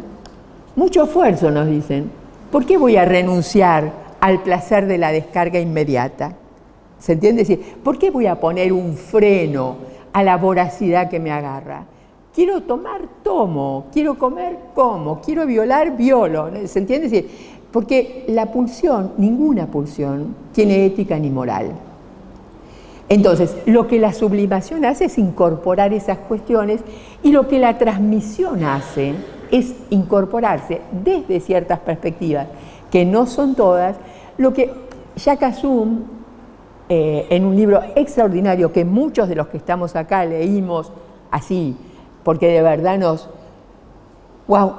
Mucho esfuerzo, nos dicen. ¿Por qué voy a renunciar al placer de la descarga inmediata? ¿Se entiende? Es decir, ¿por qué voy a poner un freno a la voracidad que me agarra? Quiero tomar, tomo, quiero comer, como, quiero violar, violo. ¿Se entiende? Es decir, porque la pulsión, ninguna pulsión, tiene ética ni moral. Entonces, lo que la sublimación hace es incorporar esas cuestiones y lo que la transmisión hace es incorporarse desde ciertas perspectivas, que no son todas, lo que Jacques Assum, en un libro extraordinario que muchos de los que estamos acá leímos así, porque de verdad ¡wow!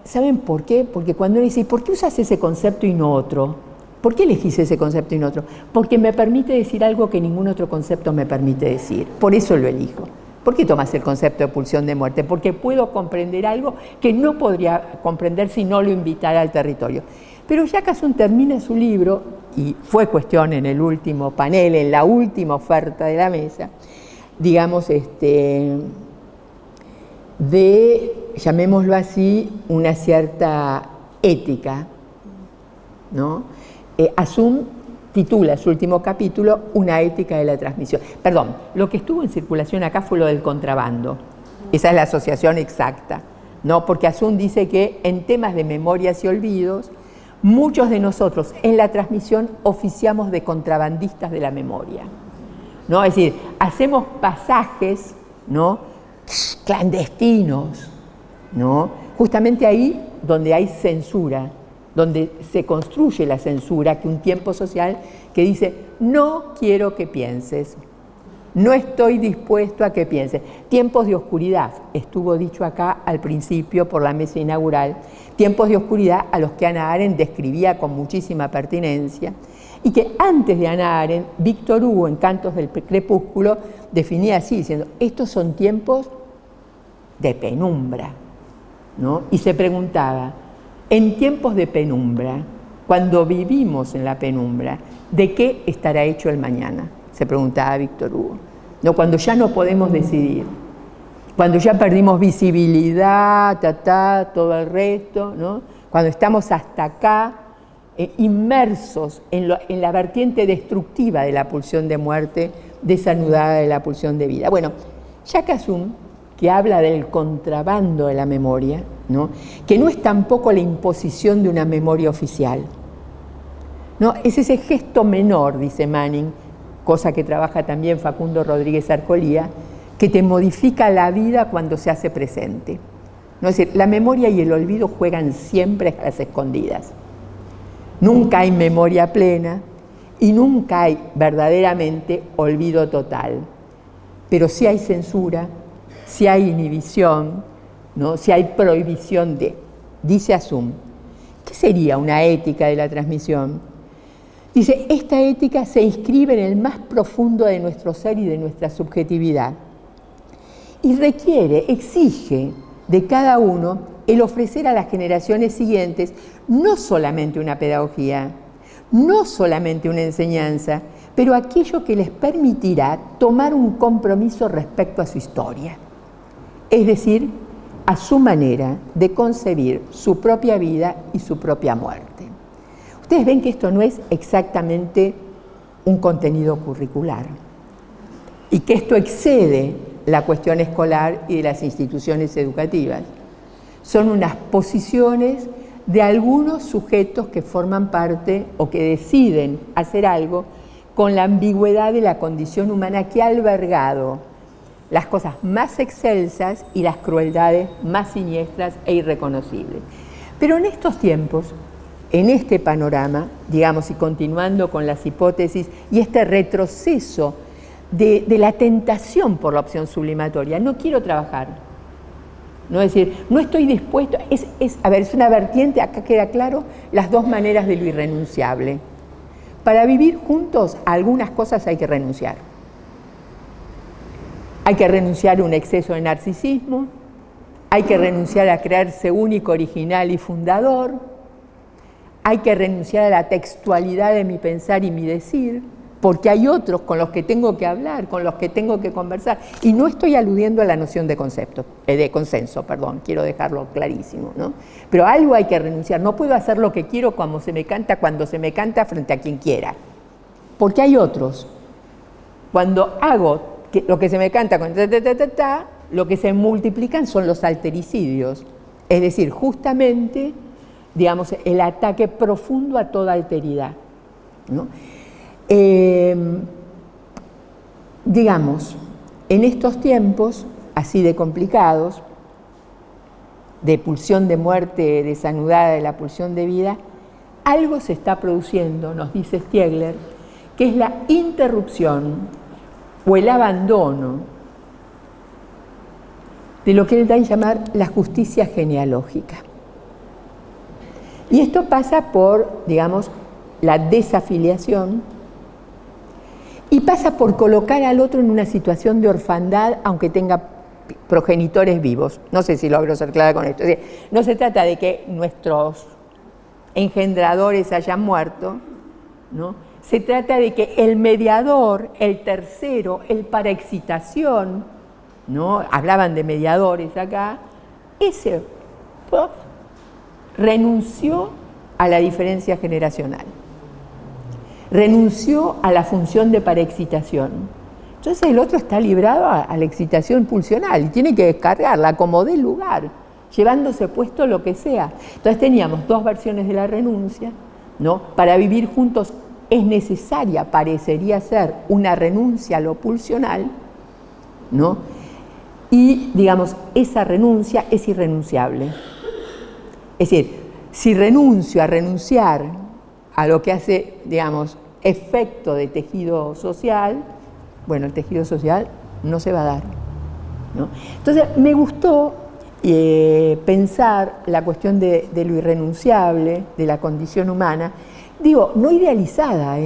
¿Saben por qué? Porque cuando uno dice, ¿por qué usas ese concepto y no otro? ¿Por qué elegís ese concepto y no otro? Porque me permite decir algo que ningún otro concepto me permite decir. Por eso lo elijo. ¿Por qué tomas el concepto de pulsión de muerte? Porque puedo comprender algo que no podría comprender si no lo invitara al territorio. Pero Jacques Assum termina su libro, y fue cuestión en el último panel, en la última oferta de la mesa, digamos, de, llamémoslo así, una cierta ética, ¿no? Assum titula su último capítulo Una ética de la transmisión. Perdón, lo que estuvo en circulación acá fue lo del contrabando. Esa es la asociación exacta, ¿no? Porque Assum dice que en temas de memorias y olvidos, muchos de nosotros en la transmisión oficiamos de contrabandistas de la memoria, ¿no? Es decir, hacemos pasajes, ¿no?, clandestinos, ¿no?, justamente ahí donde hay censura, donde se construye la censura, que un tiempo social que dice, no quiero que pienses, No estoy dispuesto a que piense. Tiempos de oscuridad, estuvo dicho acá al principio por la mesa inaugural, tiempos de oscuridad a los que Hannah Arendt describía con muchísima pertinencia, y que antes de Hannah Arendt, Víctor Hugo, en Cantos del Crepúsculo, definía así, diciendo, estos son tiempos de penumbra, ¿no? Y se preguntaba, en tiempos de penumbra, cuando vivimos en la penumbra, ¿de qué estará hecho el mañana? Se preguntaba Víctor Hugo. No, cuando ya no podemos decidir, cuando ya perdimos visibilidad, todo el resto, ¿no? Cuando estamos hasta acá, inmersos en la vertiente destructiva de la pulsión de muerte, desanudada de la pulsión de vida. Bueno, Jacques Asum, que habla del contrabando de la memoria, ¿no? Que no es tampoco la imposición de una memoria oficial, ¿no? Es ese gesto menor, dice Manning, cosa que trabaja también Facundo Rodríguez Arcolía, que te modifica la vida cuando se hace presente, ¿no? Es decir, la memoria y el olvido juegan siempre a las escondidas. Nunca hay memoria plena y nunca hay verdaderamente olvido total. Pero sí hay censura, sí hay inhibición, ¿no? Sí hay prohibición de. Dice Asum, ¿qué sería una ética de la transmisión? Dice, esta ética se inscribe en el más profundo de nuestro ser y de nuestra subjetividad. Y requiere, exige de cada uno el ofrecer a las generaciones siguientes no solamente una pedagogía, no solamente una enseñanza, pero aquello que les permitirá tomar un compromiso respecto a su historia. Es decir, a su manera de concebir su propia vida y su propia muerte. Ustedes ven que esto no es exactamente un contenido curricular y que esto excede la cuestión escolar y de las instituciones educativas. Son unas posiciones de algunos sujetos que forman parte o que deciden hacer algo con la ambigüedad de la condición humana que ha albergado las cosas más excelsas y las crueldades más siniestras e irreconocibles. Pero en estos tiempos, en este panorama, digamos, y continuando con las hipótesis y este retroceso de la tentación por la opción sublimatoria, no quiero trabajar. No es decir, no estoy dispuesto, es una vertiente, acá queda claro, las dos maneras de lo irrenunciable. Para vivir juntos, a algunas cosas hay que renunciar. Hay que renunciar a un exceso de narcisismo, hay que renunciar a creerse único, original y fundador, hay que renunciar a la textualidad de mi pensar y mi decir, porque hay otros con los que tengo que hablar, con los que tengo que conversar. Y no estoy aludiendo a la noción de consenso, quiero dejarlo clarísimo, ¿no? Pero a algo hay que renunciar. No puedo hacer lo que quiero como se me canta, cuando se me canta, frente a quien quiera. Porque hay otros. Cuando hago lo que se me canta con lo que se multiplican son los altericidios. Es decir, justamente, digamos, el ataque profundo a toda alteridad, ¿no? Digamos, en estos tiempos así de complicados, de pulsión de muerte desanudada de la pulsión de vida, algo se está produciendo, nos dice Stiegler, que es la interrupción o el abandono de lo que él da en llamar la justicia genealógica. Y esto pasa por, digamos, la desafiliación, y pasa por colocar al otro en una situación de orfandad, aunque tenga progenitores vivos. No sé si logro ser clara con esto. Es decir, no se trata de que nuestros engendradores hayan muerto, ¿no? Se trata de que el mediador, el tercero, el paraexcitación, ¿no? Hablaban de mediadores acá, ese renunció a la diferencia generacional. Renunció a la función de paraexcitación. Entonces el otro está librado a la excitación pulsional y tiene que descargarla como dé lugar, llevándose puesto lo que sea. Entonces teníamos dos versiones de la renuncia, ¿no? Para vivir juntos es necesaria, parecería ser, una renuncia a lo pulsional, ¿no? Y, digamos, esa renuncia es irrenunciable. Es decir, si renuncio a renunciar a lo que hace, digamos, efecto de tejido social, bueno, el tejido social no se va a dar, ¿no? Entonces, me gustó pensar la cuestión de lo irrenunciable, de la condición humana, digo, no idealizada,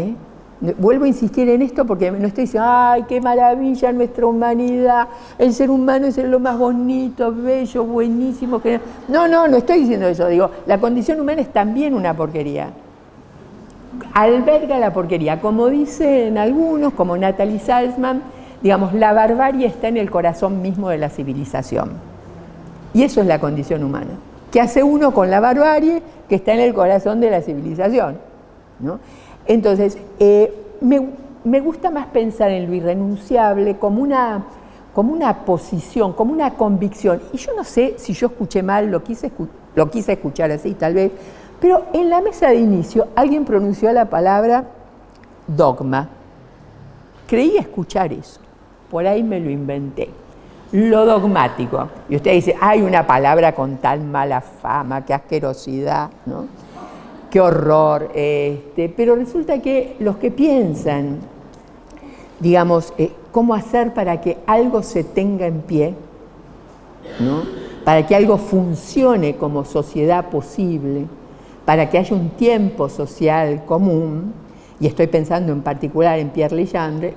Vuelvo a insistir en esto porque no estoy diciendo, ¡ay, qué maravilla nuestra humanidad! El ser humano es lo más bonito, bello, buenísimo. No estoy diciendo eso. Digo, la condición humana es también una porquería. Alberga la porquería. Como dicen algunos, como Natalie Salzman, digamos, la barbarie está en el corazón mismo de la civilización. Y eso es la condición humana. ¿Qué hace uno con la barbarie que está en el corazón de la civilización? ¿No? Entonces, me gusta más pensar en lo irrenunciable como una posición, como una convicción. Y yo no sé si yo escuché mal, lo quise escuchar así tal vez, pero en la mesa de inicio alguien pronunció la palabra dogma. Creí escuchar eso, por ahí me lo inventé. Lo dogmático. Y usted dice, hay una palabra con tan mala fama, qué asquerosidad, ¿no? Qué horror, pero resulta que los que piensan, digamos, cómo hacer para que algo se tenga en pie, ¿no? Para que algo funcione como sociedad posible, para que haya un tiempo social común, y estoy pensando en particular en Pierre Legendre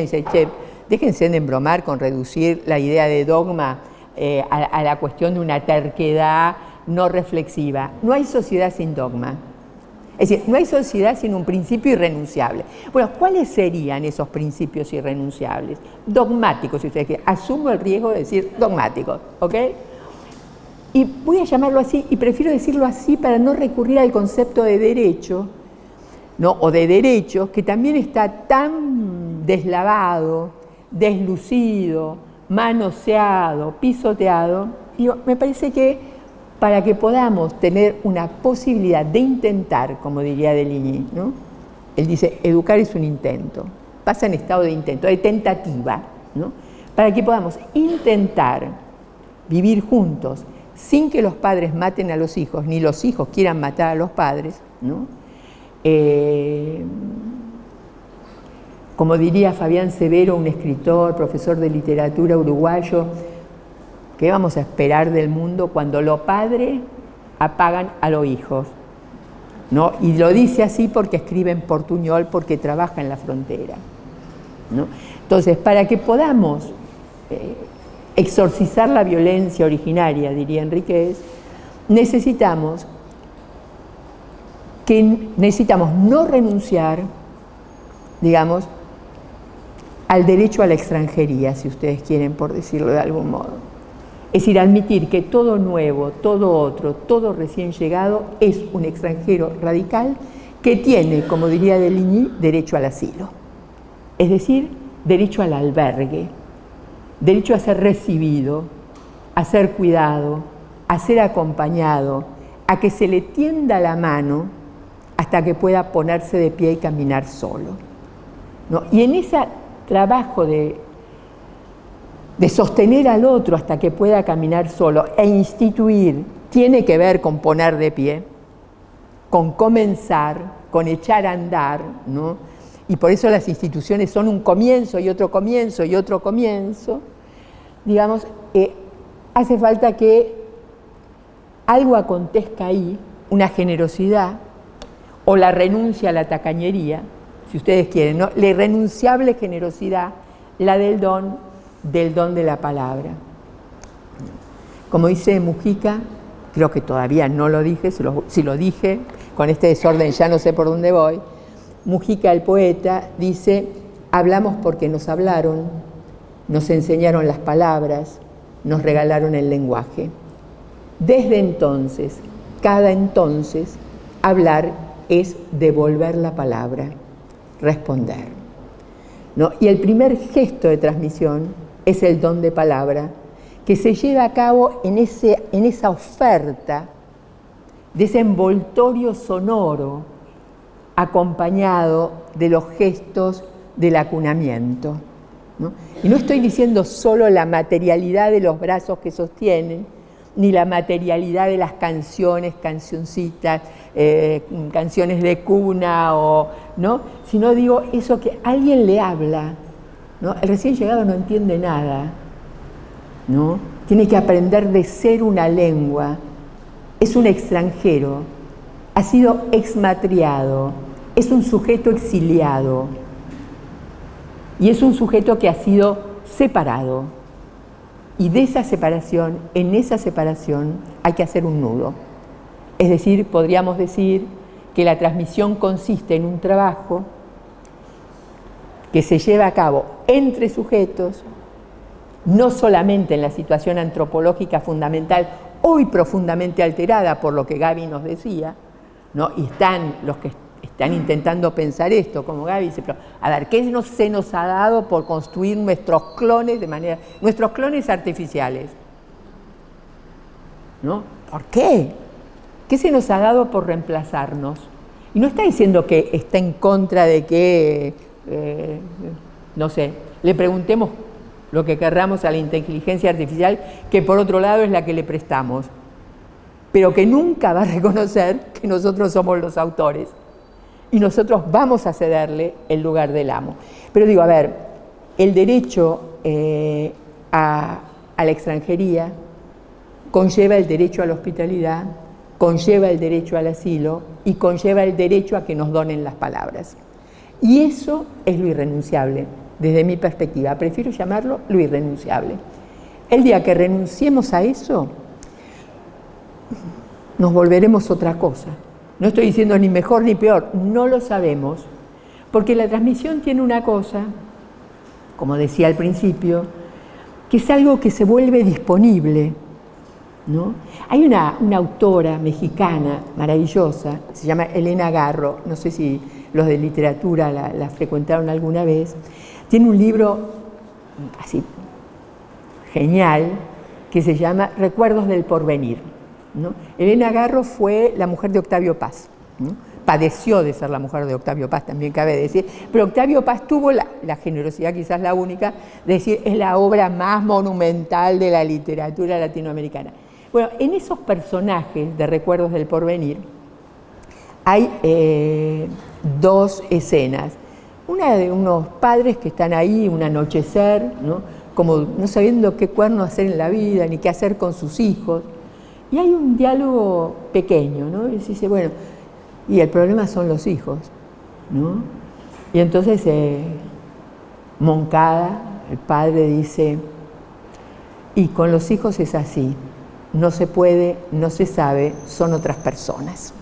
dice, che, déjense de embromar con reducir la idea de dogma a la cuestión de una terquedad no reflexiva. No hay sociedad sin dogma. Es decir, no hay sociedad sin un principio irrenunciable. Bueno, ¿cuáles serían esos principios irrenunciables? Dogmáticos, si ustedes quieren. Asumo el riesgo de decir dogmáticos, ¿ok? Y voy a llamarlo así, y prefiero decirlo así para no recurrir al concepto de derecho, ¿no? O de derechos, que también está tan deslavado, deslucido, manoseado, pisoteado. Digo, me parece que para que podamos tener una posibilidad de intentar, como diría Deligny, ¿no? Él dice, educar es un intento, pasa en estado de intento, de tentativa, ¿no? Para que podamos intentar vivir juntos sin que los padres maten a los hijos, ni los hijos quieran matar a los padres, ¿no? Como diría Fabián Severo, un escritor, profesor de literatura uruguayo, ¿qué vamos a esperar del mundo cuando los padres apagan a los hijos? ¿No? Y lo dice así porque escribe en portuñol, porque trabaja en la frontera, ¿no? Entonces, para que podamos exorcizar la violencia originaria, diría Enríquez, necesitamos no renunciar, digamos, al derecho a la extranjería, si ustedes quieren, por decirlo de algún modo. Es decir, admitir que todo nuevo, todo otro, todo recién llegado es un extranjero radical que tiene, como diría Deligny, derecho al asilo. Es decir, derecho al albergue, derecho a ser recibido, a ser cuidado, a ser acompañado, a que se le tienda la mano hasta que pueda ponerse de pie y caminar solo, ¿no? Y en ese trabajo de sostener al otro hasta que pueda caminar solo e instituir, tiene que ver con poner de pie, con comenzar, con echar a andar, ¿no? Y por eso las instituciones son un comienzo y otro comienzo y otro comienzo. Digamos, hace falta que algo acontezca ahí, una generosidad o la renuncia a la tacañería, si ustedes quieren, ¿no? La irrenunciable generosidad, la del don de la palabra. Como dice Mujica, creo que todavía no lo dije, si lo dije, con este desorden ya no sé por dónde voy. Mujica, el poeta, dice, hablamos porque nos hablaron, nos enseñaron las palabras, nos regalaron el lenguaje. Desde entonces, cada entonces, hablar es devolver la palabra, responder, ¿no? Y el primer gesto de transmisión es el don de palabra, que se lleva a cabo en esa oferta de ese envoltorio sonoro acompañado de los gestos del acunamiento, ¿no? Y no estoy diciendo solo la materialidad de los brazos que sostienen, ni la materialidad de las canciones, cancioncitas, canciones de cuna, ¿no? Sino digo eso que alguien le habla ¿no? El recién llegado no entiende nada, ¿no? Tiene que aprender de ser una lengua, es un extranjero, ha sido exmatriado, es un sujeto exiliado y es un sujeto que ha sido separado. Y de esa separación, en esa separación, hay que hacer un nudo. Es decir, podríamos decir que la transmisión consiste en un trabajo que se lleva a cabo entre sujetos, no solamente en la situación antropológica fundamental, hoy profundamente alterada por lo que Gaby nos decía, ¿no? Y están los que están intentando pensar esto, como Gaby dice, pero a ver, ¿qué se nos ha dado por construir nuestros clones nuestros clones artificiales? ¿No? ¿Por qué? ¿Qué se nos ha dado por reemplazarnos? Y no está diciendo que está en contra de que, no sé, le preguntemos lo que querramos a la inteligencia artificial, que por otro lado es la que le prestamos, pero que nunca va a reconocer que nosotros somos los autores y nosotros vamos a cederle el lugar del amo. Pero digo, a ver, el derecho a la extranjería conlleva el derecho a la hospitalidad, conlleva el derecho al asilo y conlleva el derecho a que nos donen las palabras. Y eso es lo irrenunciable, desde mi perspectiva. Prefiero llamarlo lo irrenunciable. El día que renunciemos a eso, nos volveremos otra cosa. No estoy diciendo ni mejor ni peor, no lo sabemos, porque la transmisión tiene una cosa, como decía al principio, que es algo que se vuelve disponible, ¿no? Hay una autora mexicana maravillosa, se llama Elena Garro, no sé si los de literatura la frecuentaron alguna vez, tiene un libro así genial que se llama Recuerdos del porvenir, ¿no? Elena Garro fue la mujer de Octavio Paz, ¿no? Padeció de ser la mujer de Octavio Paz, también cabe decir, pero Octavio Paz tuvo la generosidad, quizás la única, de decir es la obra más monumental de la literatura latinoamericana. Bueno, en esos personajes de Recuerdos del porvenir hay dos escenas. Una de unos padres que están ahí, un anochecer, ¿no? Como no sabiendo qué cuerno hacer en la vida, ni qué hacer con sus hijos. Y hay un diálogo pequeño, ¿no? Y dice, bueno, y el problema son los hijos, ¿no? Y entonces Moncada, el padre, dice, y con los hijos es así, no se puede, no se sabe, son otras personas,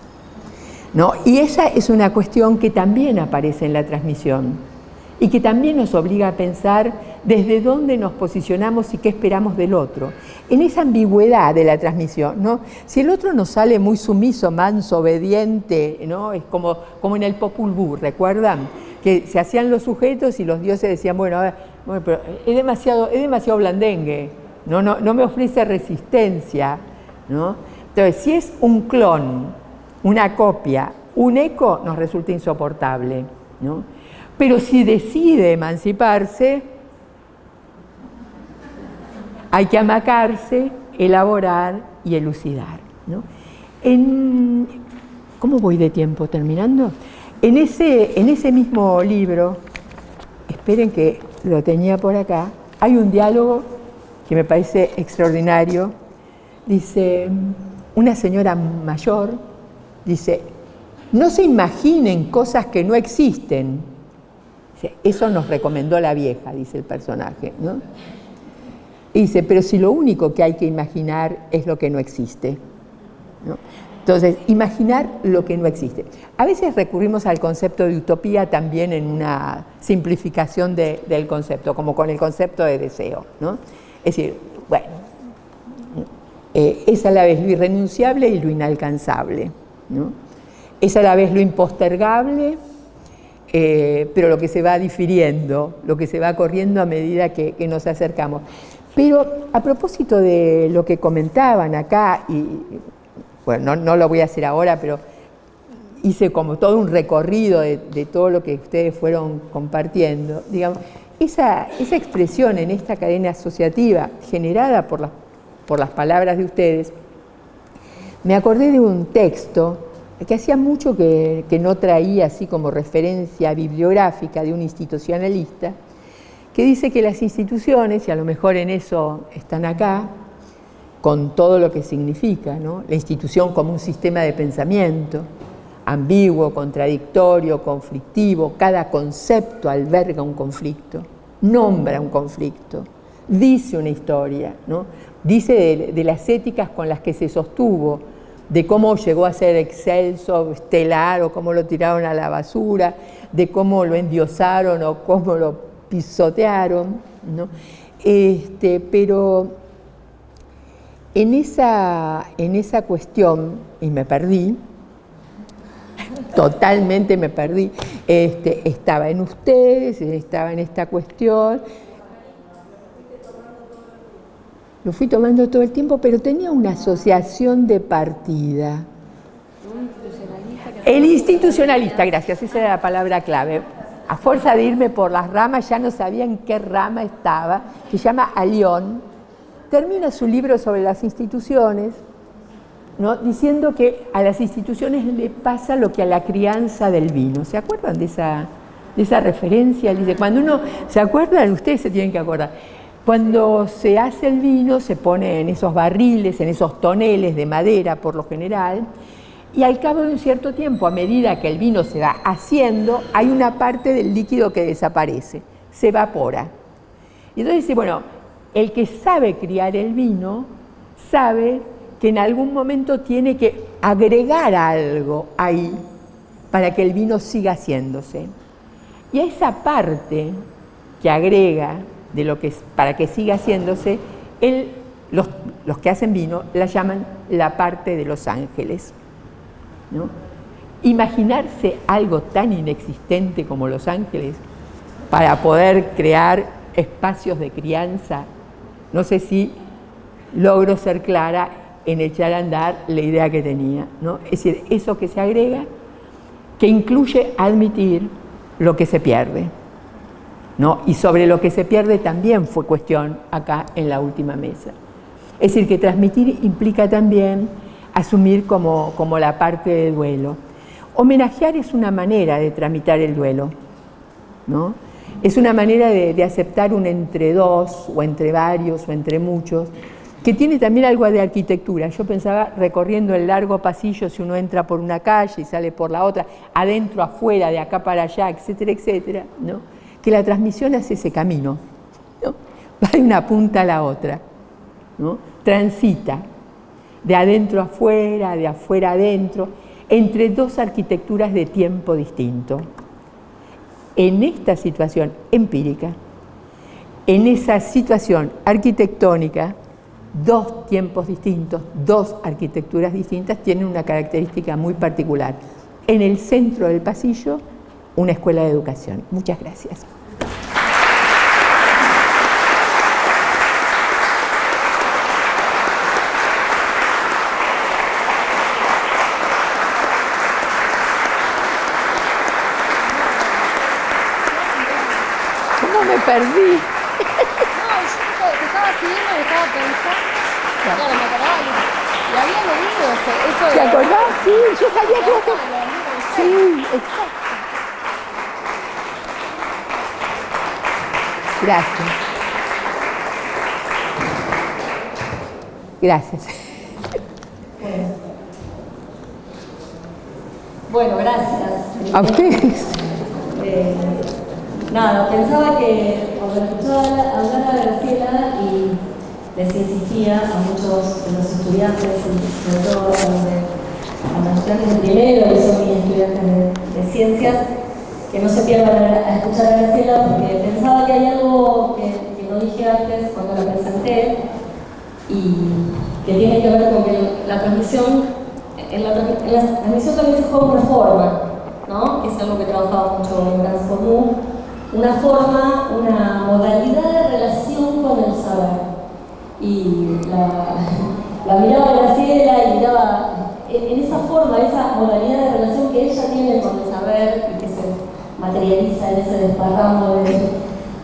¿no? Y esa es una cuestión que también aparece en la transmisión y que también nos obliga a pensar desde dónde nos posicionamos y qué esperamos del otro. En esa ambigüedad de la transmisión, ¿no? Si el otro nos sale muy sumiso, manso, obediente, ¿no? Es como en el Popol Vuh, ¿recuerdan? Que se hacían los sujetos y los dioses decían, bueno, a ver, pero es demasiado blandengue, no me ofrece resistencia, ¿no? Entonces, si es un clon, una copia, un eco, nos resulta insoportable, ¿no? Pero si decide emanciparse, hay que amacarse, elaborar y elucidar, ¿no? ¿Cómo voy de tiempo? ¿Terminando? En ese mismo libro, esperen que lo tenía por acá, hay un diálogo que me parece extraordinario. Dice, una señora mayor, dice, no se imaginen cosas que no existen. Dice, eso nos recomendó la vieja, dice el personaje, ¿no? Y dice, pero si lo único que hay que imaginar es lo que no existe, ¿no? Entonces, imaginar lo que no existe. A veces recurrimos al concepto de utopía también en una simplificación del concepto, como con el concepto de deseo, ¿no? Es decir, bueno, es a la vez lo irrenunciable y lo inalcanzable, ¿no? Es a la vez lo impostergable, pero lo que se va difiriendo, lo que se va corriendo a medida que nos acercamos. Pero a propósito de lo que comentaban acá, y bueno, no lo voy a hacer ahora, pero hice como todo un recorrido de todo lo que ustedes fueron compartiendo, digamos, esa expresión en esta cadena asociativa generada por las palabras de ustedes, me acordé de un texto que hacía mucho que no traía así como referencia bibliográfica de un institucionalista, que dice que las instituciones, y a lo mejor en eso están acá, con todo lo que significa, ¿no? La institución como un sistema de pensamiento, ambiguo, contradictorio, conflictivo, cada concepto alberga un conflicto, nombra un conflicto, dice una historia, ¿no? Dice de las éticas con las que se sostuvo, de cómo llegó a ser excelso, estelar, o cómo lo tiraron a la basura, de cómo lo endiosaron o cómo lo pisotearon, ¿no? Pero en esa cuestión, y me perdí, totalmente me perdí, estaba en ustedes, estaba en esta cuestión, lo fui tomando todo el tiempo, pero tenía una asociación de partida. El institucionalista, gracias, esa era la palabra clave. A fuerza de irme por las ramas, ya no sabía en qué rama estaba, que se llama Alión. Termina su libro sobre las instituciones, ¿no? Diciendo que a las instituciones le pasa lo que a la crianza del vino. ¿Se acuerdan de esa referencia? Dice, cuando uno se acuerda, ustedes se tienen que acordar. Cuando se hace el vino, se pone en esos barriles, en esos toneles de madera por lo general, y al cabo de un cierto tiempo, a medida que el vino se va haciendo, hay una parte del líquido que desaparece, se evapora. Y entonces dice, bueno, el que sabe criar el vino, sabe que en algún momento tiene que agregar algo ahí para que el vino siga haciéndose. Y a esa parte que agrega de lo que para que siga haciéndose, los que hacen vino la llaman la parte de los ángeles, ¿no? Imaginarse algo tan inexistente como los ángeles para poder crear espacios de crianza, no sé si logro ser clara en echar a andar la idea que tenía, ¿no? Es decir, eso que se agrega, que incluye admitir lo que se pierde, ¿no? Y sobre lo que se pierde también fue cuestión acá en la última mesa. Es decir, que transmitir implica también asumir como la parte de duelo. Homenajear es una manera de tramitar el duelo, ¿no? Es una manera de aceptar un entre dos, o entre varios, o entre muchos, que tiene también algo de arquitectura. Yo pensaba, recorriendo el largo pasillo, si uno entra por una calle y sale por la otra, adentro, afuera, de acá para allá, etcétera, etcétera, ¿no? Que la transmisión hace ese camino, ¿no? Va de una punta a la otra, ¿no? Transita de adentro a afuera, de afuera a adentro, entre dos arquitecturas de tiempo distinto. En esta situación empírica, en esa situación arquitectónica, dos tiempos distintos, dos arquitecturas distintas tienen una característica muy particular. En el centro del pasillo, una escuela de educación. Muchas gracias. ¿Cómo me perdí? No, yo te estaba siguiendo y estaba pensando. Claro, me acordaba. Y había leído eso de... ¿Te acordás? Sí, yo sabía que vos... Sí, exacto. Gracias. Gracias. Bueno, gracias. A ustedes. Nada, pensaba que cuando escuchaba hablar a Graciela y les insistía a muchos de los estudiantes, y sobre todo a los estudiantes de primero, que son mis estudiantes de ciencias, que no se pierdan a escuchar a Graciela, porque pensaba que hay algo que no dije antes cuando la presenté y que tiene que ver con que la transmisión, en la transmisión también se juega una forma, ¿no? Que es algo que trabajaba mucho en Grands Común, una forma, una modalidad de relación con el saber. Y la miraba Graciela y miraba en esa forma, esa modalidad de relación que ella tiene con el saber y que se materializa en ese desparramo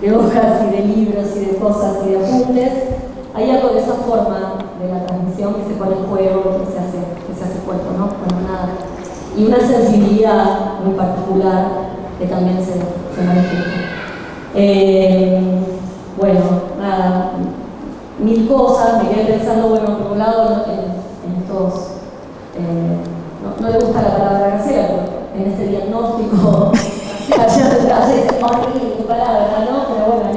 de hojas y de libros y de cosas y de apuntes. Hay algo de esa forma de la transmisión que se pone en juego, que se hace cuerpo, ¿no? Bueno, nada. Y una sensibilidad muy particular que también se manifiesta. Bueno, nada, mil cosas, me quedé pensando, bueno, por un lado, en estos, no le gusta la palabra Graciela, pero en este diagnóstico, ayer es horrible tu palabra, ¿no? Pero bueno,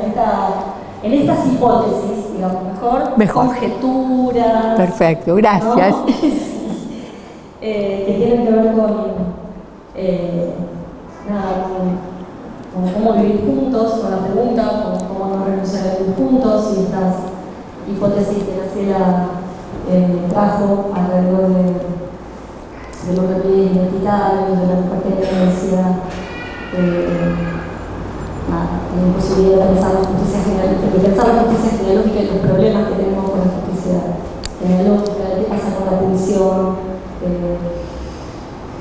en estas hipótesis, digamos, mejor. Conjeturas. Perfecto, gracias. ¿No? Que tienen que ver con, con cómo vivir juntos, con la pregunta, con cómo no renunciar a vivir juntos, y estas hipótesis que Graciela trajo alrededor de los repliegues identitarios, de la pertenencia, la imposibilidad de pensar la justicia genealógica y los problemas que tenemos con la justicia genealógica, qué pasa con la división.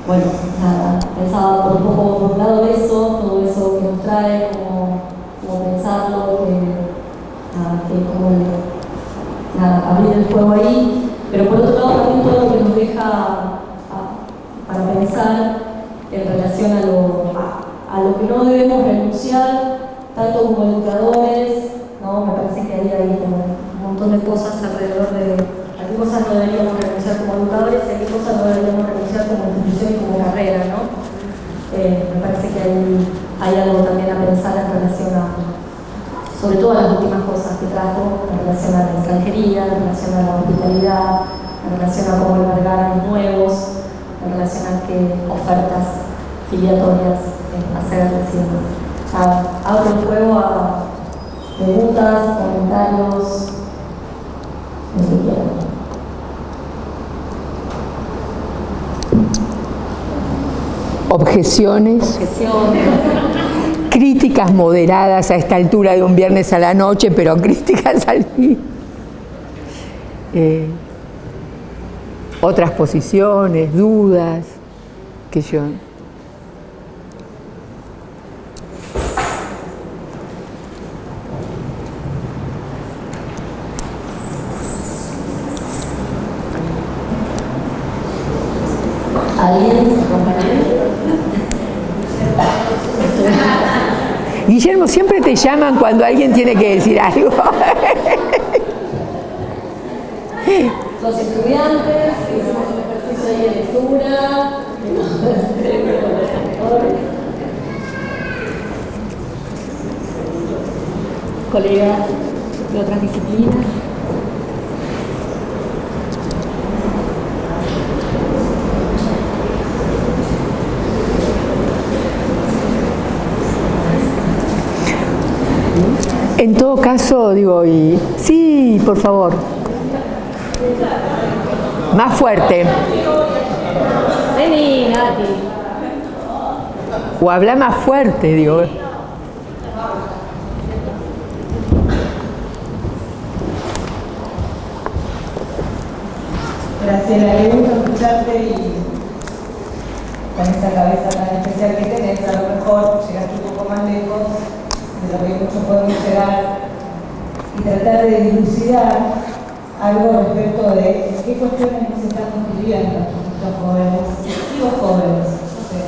Bueno, nada, pensaba por un poco por un lado eso, todo eso que nos trae, como pensarlo, abrir el juego ahí, pero por otro lado también todo lo que nos deja para pensar en relación a lo que no debemos renunciar, tanto como educadores, ¿no? Me parece que hay como un montón de cosas alrededor de a qué cosas no deberíamos renunciar como educadores y a qué cosas no deberíamos renunciar como institución y como carrera, ¿no? Me parece que hay algo también a pensar en relación sobre todo a las últimas cosas que trajo, en relación a la extranjería, en relación a la hospitalidad, en relación a cómo albergar a los nuevos, en relación a qué ofertas filiatorias hacer recientes. Abro el juego a preguntas, comentarios, lo que quieran. Objeciones. Críticas moderadas a esta altura de un viernes a la noche, pero críticas al fin. Otras posiciones, dudas, que yo. Guillermo, siempre te llaman cuando alguien tiene que decir algo. Los estudiantes, hicimos un ejercicio ahí de lectura, colegas de otras disciplinas. En todo caso, digo, sí, por favor. Más fuerte. Vení, Nati. O habla más fuerte, digo. Graciela, qué gusto escucharte y con esa cabeza tan especial que tenés, a lo mejor llegaste un poco más lejos de lo que muchos podemos llegar y tratar de dilucidar algo respecto de qué cuestiones nos están escribiendo los jóvenes y los jóvenes. No sé,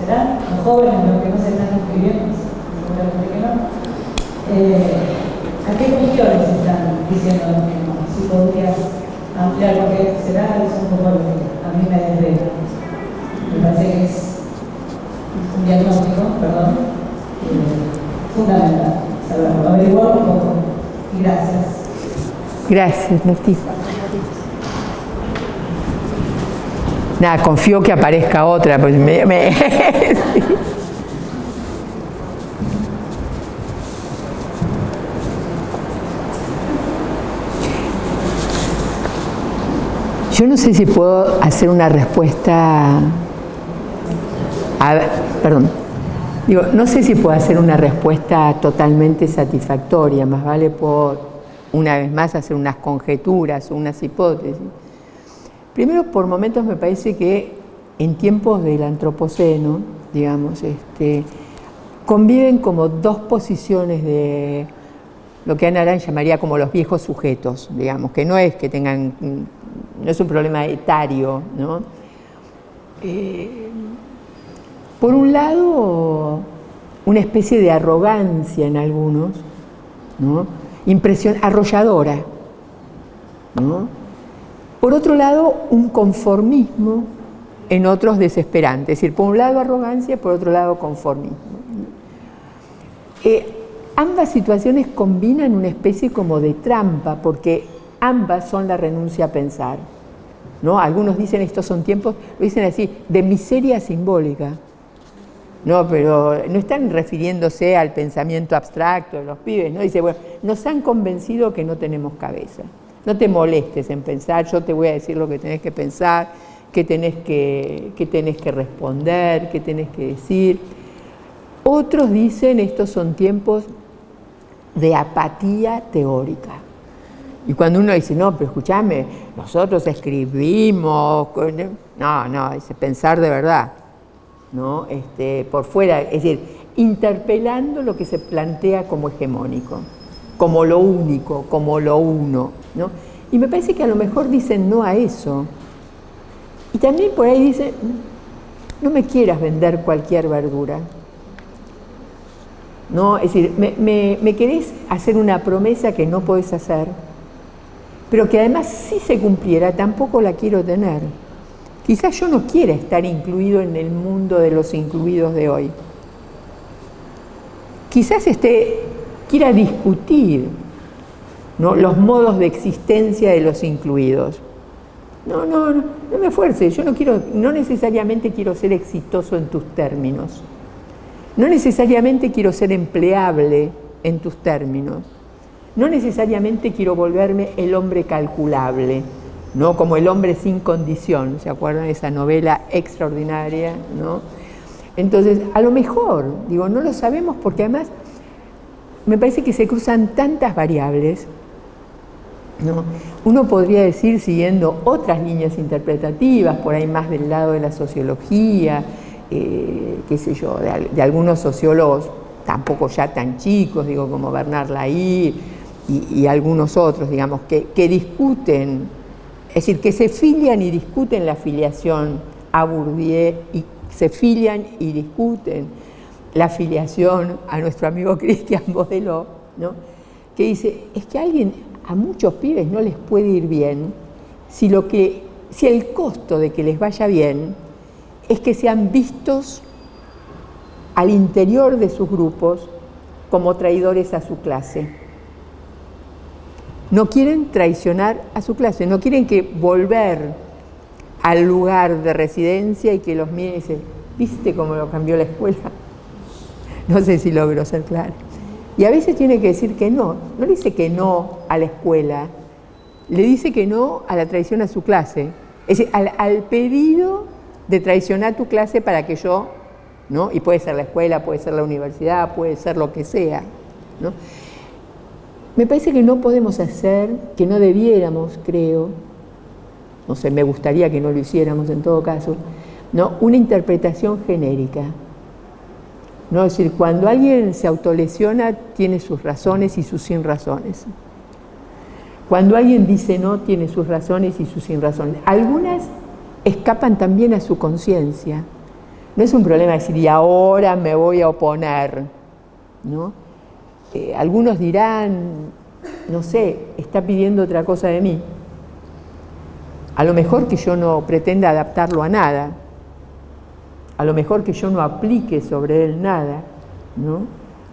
¿serán los jóvenes los que no se están escribiendo? Seguramente que no. ¿A qué cuestiones están diciendo los mismos? Si podrías ampliar lo que será, es un poco lo que a mí me desvela. Me parece que es un diagnóstico, perdón, fundamental saberlo, averiguar un poco. Y gracias. Gracias, Nati. Nada, confío que aparezca otra, pues sí. Yo no sé si puedo hacer una respuesta. Digo, no sé si puedo hacer una respuesta totalmente satisfactoria, más vale por, una vez más, hacer unas conjeturas o unas hipótesis. Primero, por momentos me parece que en tiempos del antropoceno, digamos, conviven como dos posiciones de lo que Ana Arendt llamaría como los viejos sujetos, digamos, que no es que tengan, no es un problema etario, ¿no? Por un lado, una especie de arrogancia en algunos, ¿no? Impresión arrolladora, ¿no? Por otro lado, un conformismo en otros desesperante, es decir, por un lado arrogancia, por otro lado conformismo. Ambas situaciones combinan una especie como de trampa, porque ambas son la renuncia a pensar, ¿no? Algunos dicen estos son tiempos, lo dicen así, de miseria simbólica. No, pero no están refiriéndose al pensamiento abstracto de los pibes, ¿no? Dice, bueno, nos han convencido que no tenemos cabeza. No te molestes en pensar, yo te voy a decir lo que tenés que pensar, qué tenés que responder, qué tenés que decir. Otros dicen, estos son tiempos de apatía teórica. Y cuando uno dice, no, pero escúchame, nosotros escribimos, no, dice, pensar de verdad, ¿no? Por fuera, es decir, interpelando lo que se plantea como hegemónico, como lo único, como lo uno, ¿no? Y me parece que a lo mejor dicen no a eso. Y también por ahí dicen, no me quieras vender cualquier verdura, ¿no? Es decir, me querés hacer una promesa que no podés hacer, pero que además si se cumpliera tampoco la quiero tener. Quizás yo no quiera estar incluido en el mundo de los incluidos de hoy. Quizás quiera discutir, ¿no?, los modos de existencia de los incluidos. No me esfuerces, yo no necesariamente quiero ser exitoso en tus términos. No necesariamente quiero ser empleable en tus términos. No necesariamente quiero volverme el hombre calculable, ¿no? Como el hombre sin condición, ¿se acuerdan de esa novela extraordinaria, ¿no? Entonces, a lo mejor, digo, no lo sabemos porque además me parece que se cruzan tantas variables, ¿no? Uno podría decir, siguiendo otras líneas interpretativas, por ahí más del lado de la sociología, qué sé yo, de algunos sociólogos tampoco ya tan chicos, digo, como Bernard Lahire y algunos otros, digamos, que discuten, es decir, que se filian y discuten la filiación a Bourdieu y se filian y discuten la filiación a nuestro amigo Christian Baudelot, ¿no? Que dice, es que a muchos pibes no les puede ir bien si el costo de que les vaya bien es que sean vistos al interior de sus grupos como traidores a su clase. No quieren traicionar a su clase, no quieren que volver al lugar de residencia y que los miren y dicen, ¿viste cómo lo cambió la escuela? No sé si logro ser clara. Y a veces tiene que decir que no le dice que no a la escuela, le dice que no a la traición a su clase, es decir, al pedido de traicionar tu clase para que yo, ¿no? Y puede ser la escuela, puede ser la universidad, puede ser lo que sea, ¿no? Me parece que no podemos hacer, que no debiéramos, creo, no sé, me gustaría que no lo hiciéramos en todo caso, ¿no?, una interpretación genérica. ¿No? Es decir, cuando alguien se autolesiona, tiene sus razones y sus sin razones. Cuando alguien dice no, tiene sus razones y sus sin razones. Algunas escapan también a su conciencia. No es un problema decir, y ahora me voy a oponer, ¿no? Algunos dirán, no sé, está pidiendo otra cosa de mí. A lo mejor que yo no pretenda adaptarlo a nada. A lo mejor que yo no aplique sobre él nada, ¿no?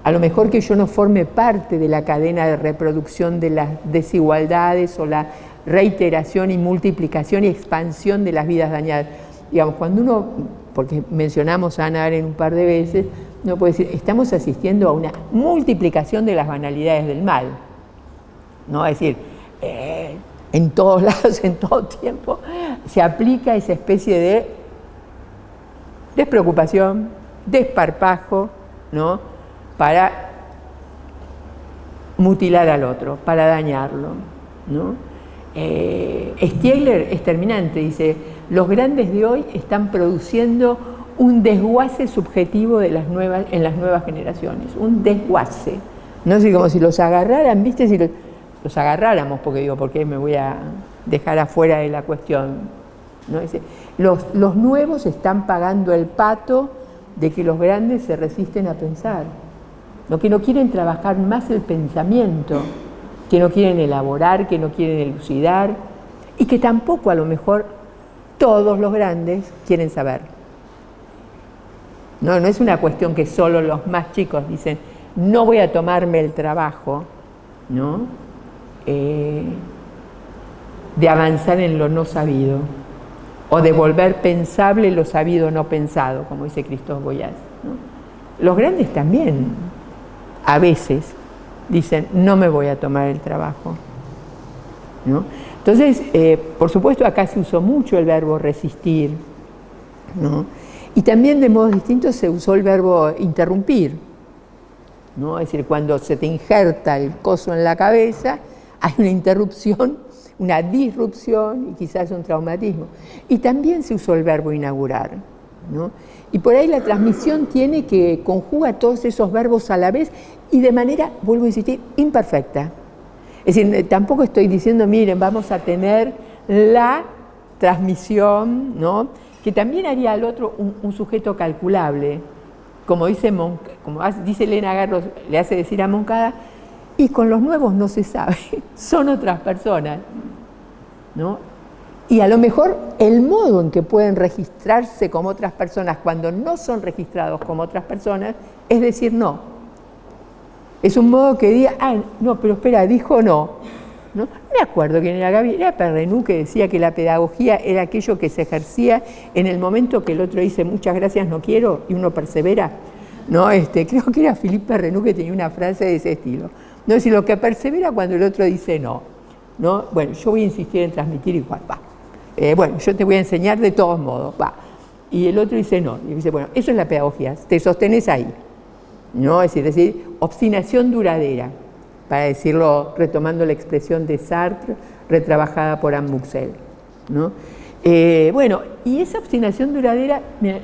A lo mejor que yo no forme parte de la cadena de reproducción de las desigualdades o la reiteración y multiplicación y expansión de las vidas dañadas. Digamos, cuando uno, porque mencionamos a Hannah Arendt un par de veces, uno puede decir, estamos asistiendo a una multiplicación de las banalidades del mal, ¿no? Es decir, en todos lados, en todo tiempo, se aplica esa especie de despreocupación, desparpajo, ¿no?, para mutilar al otro, para dañarlo, ¿no? Stiegler es terminante, dice, los grandes de hoy están produciendo un desguace subjetivo en las nuevas generaciones, un desguace. No sé, como si los agarraran, ¿viste? Si los agarráramos, porque digo, ¿por qué me voy a dejar afuera de la cuestión? ¿No? Dice, los nuevos están pagando el pato de que los grandes se resisten a pensar, ¿no? Que no quieren trabajar más el pensamiento, que no quieren elaborar, que no quieren elucidar, y que tampoco a lo mejor todos los grandes quieren saber. No es una cuestión que solo los más chicos dicen, no voy a tomarme el trabajo, ¿no? De avanzar en lo no sabido, o de volver pensable lo sabido no pensado, como dice Christophe Goyas, ¿no? Los grandes también, a veces, dicen, no me voy a tomar el trabajo, ¿no? Entonces, por supuesto, acá se usó mucho el verbo resistir, ¿no? Y también de modos distintos se usó el verbo interrumpir, ¿no? Es decir, cuando se te injerta el coso en la cabeza, hay una interrupción, una disrupción y quizás un traumatismo. Y también se usó el verbo inaugurar, ¿no? Y por ahí la transmisión tiene que conjuga todos esos verbos a la vez y de manera, vuelvo a insistir, imperfecta. Es decir, tampoco estoy diciendo, miren, vamos a tener la transmisión, ¿no? Que también haría al otro un sujeto calculable, como dice Elena Garros, le hace decir a Moncada, y con los nuevos no se sabe, son otras personas, ¿no? Y a lo mejor el modo en que pueden registrarse como otras personas cuando no son registrados como otras personas es decir no. Es un modo que diga, no, pero espera, dijo no. No me acuerdo quién era Gaby, era Perrenú, que decía que la pedagogía era aquello que se ejercía en el momento que el otro dice muchas gracias, no quiero, y uno persevera. ¿No? Creo que era Philippe Perrenú que tenía una frase de ese estilo. No, es decir, lo que persevera cuando el otro dice no. ¿No? Bueno, yo voy a insistir en transmitir igual, va. Bueno, yo te voy a enseñar de todos modos, va. Y el otro dice no. Y dice, bueno, eso es la pedagogía, te sostenés ahí. ¿No? Es decir, obstinación duradera, para decirlo retomando la expresión de Sartre, retrabajada por Anne Muxel, ¿no? Bueno, y esa obstinación duradera, mira,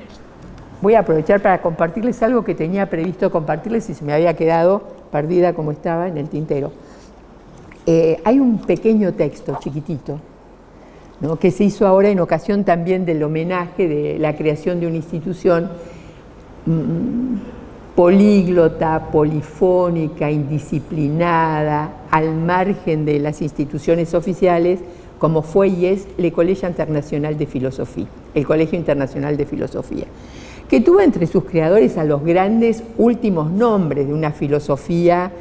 voy a aprovechar para compartirles algo que tenía previsto compartirles y se me había quedado perdida como estaba en el tintero. Hay un pequeño texto chiquitito, ¿no? Que se hizo ahora en ocasión también del homenaje de la creación de una institución políglota, polifónica, indisciplinada, al margen de las instituciones oficiales, como fue y es el Collège International de Filosofía, el Colegio Internacional de Filosofía, que tuvo entre sus creadores a los grandes últimos nombres de una filosofía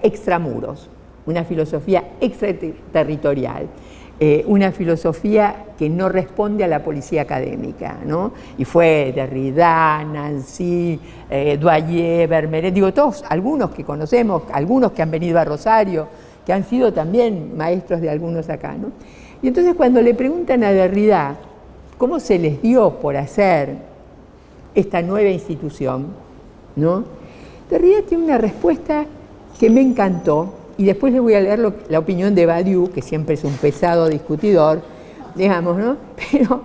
extramuros, una filosofía extraterritorial, una filosofía que no responde a la policía académica, ¿no? Y fue Derrida, Nancy, Doyer, Vermeret, digo todos, algunos que conocemos, algunos que han venido a Rosario, que han sido también maestros de algunos acá, ¿no? Y entonces cuando le preguntan a Derrida cómo se les dio por hacer esta nueva institución, ¿no? Derrida tiene una respuesta que me encantó, y después les voy a leer la opinión de Badiou, que siempre es un pesado discutidor, digamos, ¿no? Pero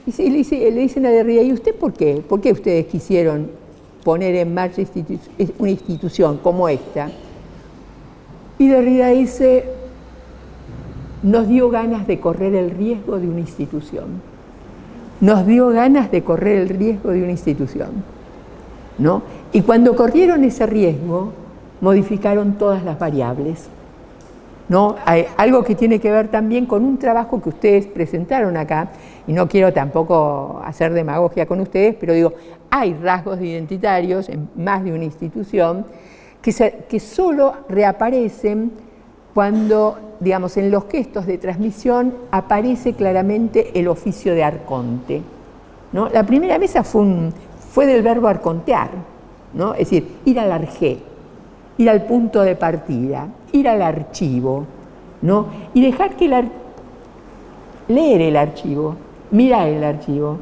le dicen a Derrida, ¿y usted por qué? ¿Por qué ustedes quisieron poner en marcha una institución como esta? Y Derrida dice, nos dio ganas de correr el riesgo de una institución. Nos dio ganas de correr el riesgo de una institución, ¿no? Y cuando corrieron ese riesgo, modificaron todas las variables, ¿no? Hay algo que tiene que ver también con un trabajo que ustedes presentaron acá, y no quiero tampoco hacer demagogia con ustedes, pero digo, hay rasgos identitarios en más de una institución que solo reaparecen cuando, digamos, en los gestos de transmisión aparece claramente el oficio de arconte, ¿no? La primera mesa fue del verbo arcontear, ¿no? Es decir, ir al arjé, ir al punto de partida, ir al archivo, ¿no? Y dejar que leer el archivo, mirar el archivo,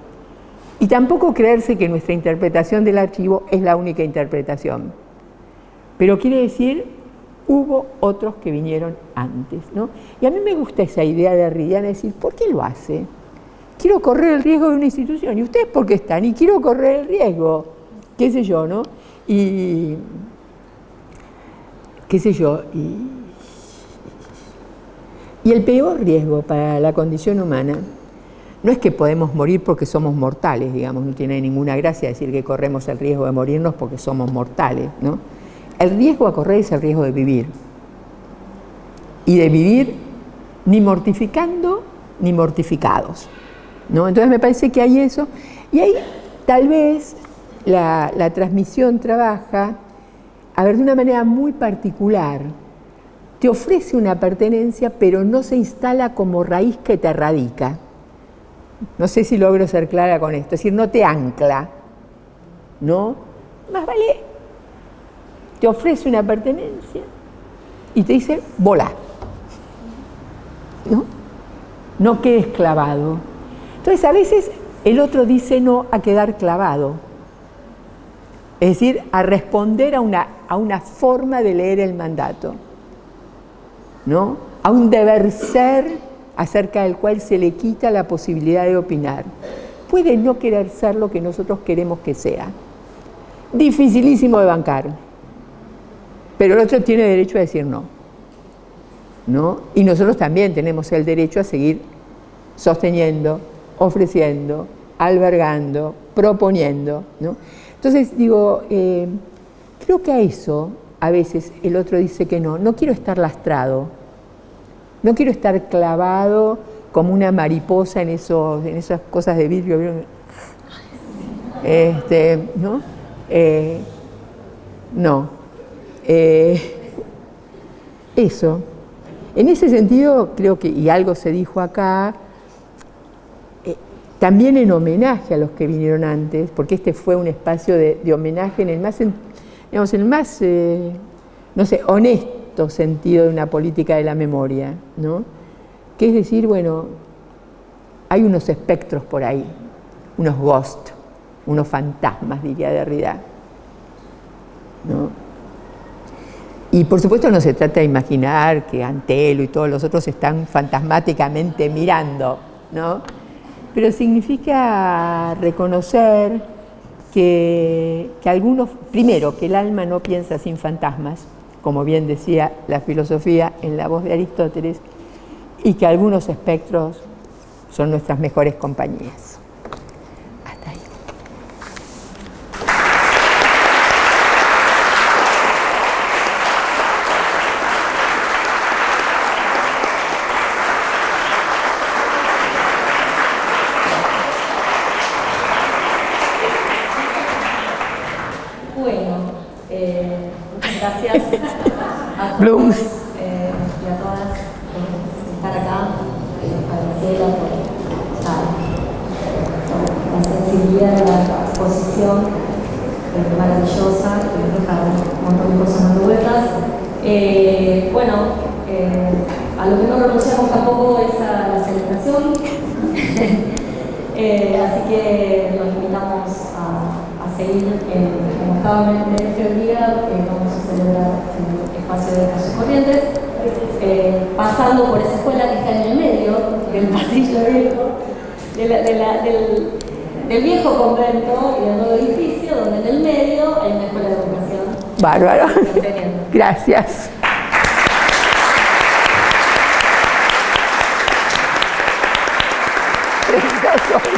y tampoco creerse que nuestra interpretación del archivo es la única interpretación. Pero quiere decir, hubo otros que vinieron antes, ¿no? Y a mí me gusta esa idea de Derrida de decir, ¿por qué lo hace? Quiero correr el riesgo de una institución, ¿y ustedes por qué están? Y quiero correr el riesgo, qué sé yo, ¿no? Y qué sé yo, y el peor riesgo para la condición humana No es que podemos morir porque somos mortales, digamos, no tiene ninguna gracia decir que corremos el riesgo de morirnos porque somos mortales, ¿no? El riesgo a correr es el riesgo de vivir. Y de vivir ni mortificando ni mortificados, ¿no? Entonces me parece que hay eso, y ahí tal vez la transmisión trabaja, a ver, de una manera muy particular. Te ofrece una pertenencia, pero no se instala como raíz que te radica. No sé si logro ser clara con esto, es decir, no te ancla, ¿no? Más vale, te ofrece una pertenencia y te dice, volá, ¿no? No quedes clavado. Entonces, a veces el otro dice no a quedar clavado, es decir, a responder a una forma de leer el mandato, ¿no? A un deber ser acerca del cual se le quita la posibilidad de opinar. Puede no querer ser lo que nosotros queremos que sea. Dificilísimo de bancar. Pero el otro tiene derecho a decir no, ¿no? Y nosotros también tenemos el derecho a seguir sosteniendo, ofreciendo, albergando, proponiendo, ¿no? Entonces digo, creo que a eso a veces el otro dice que no quiero estar lastrado, no quiero estar clavado como una mariposa en esas cosas de vidrio, ¿no? No. Eso. En ese sentido, creo que, y algo se dijo acá, también en homenaje a los que vinieron antes, porque este fue un espacio de homenaje en el más, digamos, en el más, no sé, honesto sentido de una política de la memoria, ¿no? Que es decir, bueno, hay unos espectros por ahí, unos ghosts, unos fantasmas, diría Derrida, ¿no? Y por supuesto no se trata de imaginar que Antelo y todos los otros están fantasmáticamente mirando, ¿no? Pero significa reconocer que algunos, primero, que el alma no piensa sin fantasmas, como bien decía la filosofía en la voz de Aristóteles, y que algunos espectros son nuestras mejores compañías. Hasta ahí. Bueno, muchas gracias a Bloom. todos y a todas por estar acá, a Graciela por la sensibilidad de la exposición maravillosa, que deja un montón de cosas dando vueltas. A lo que no renunciamos tampoco es a la celebración, así que los invitamos a seguir como cada mes de febrero, vamos a celebrar el espacio de Calles Corrientes, pasando por esa escuela que está en el medio del pasillo viejo, del viejo convento y del nuevo edificio, donde en el medio hay una escuela de educación. Bárbaro. Gracias. Precioso.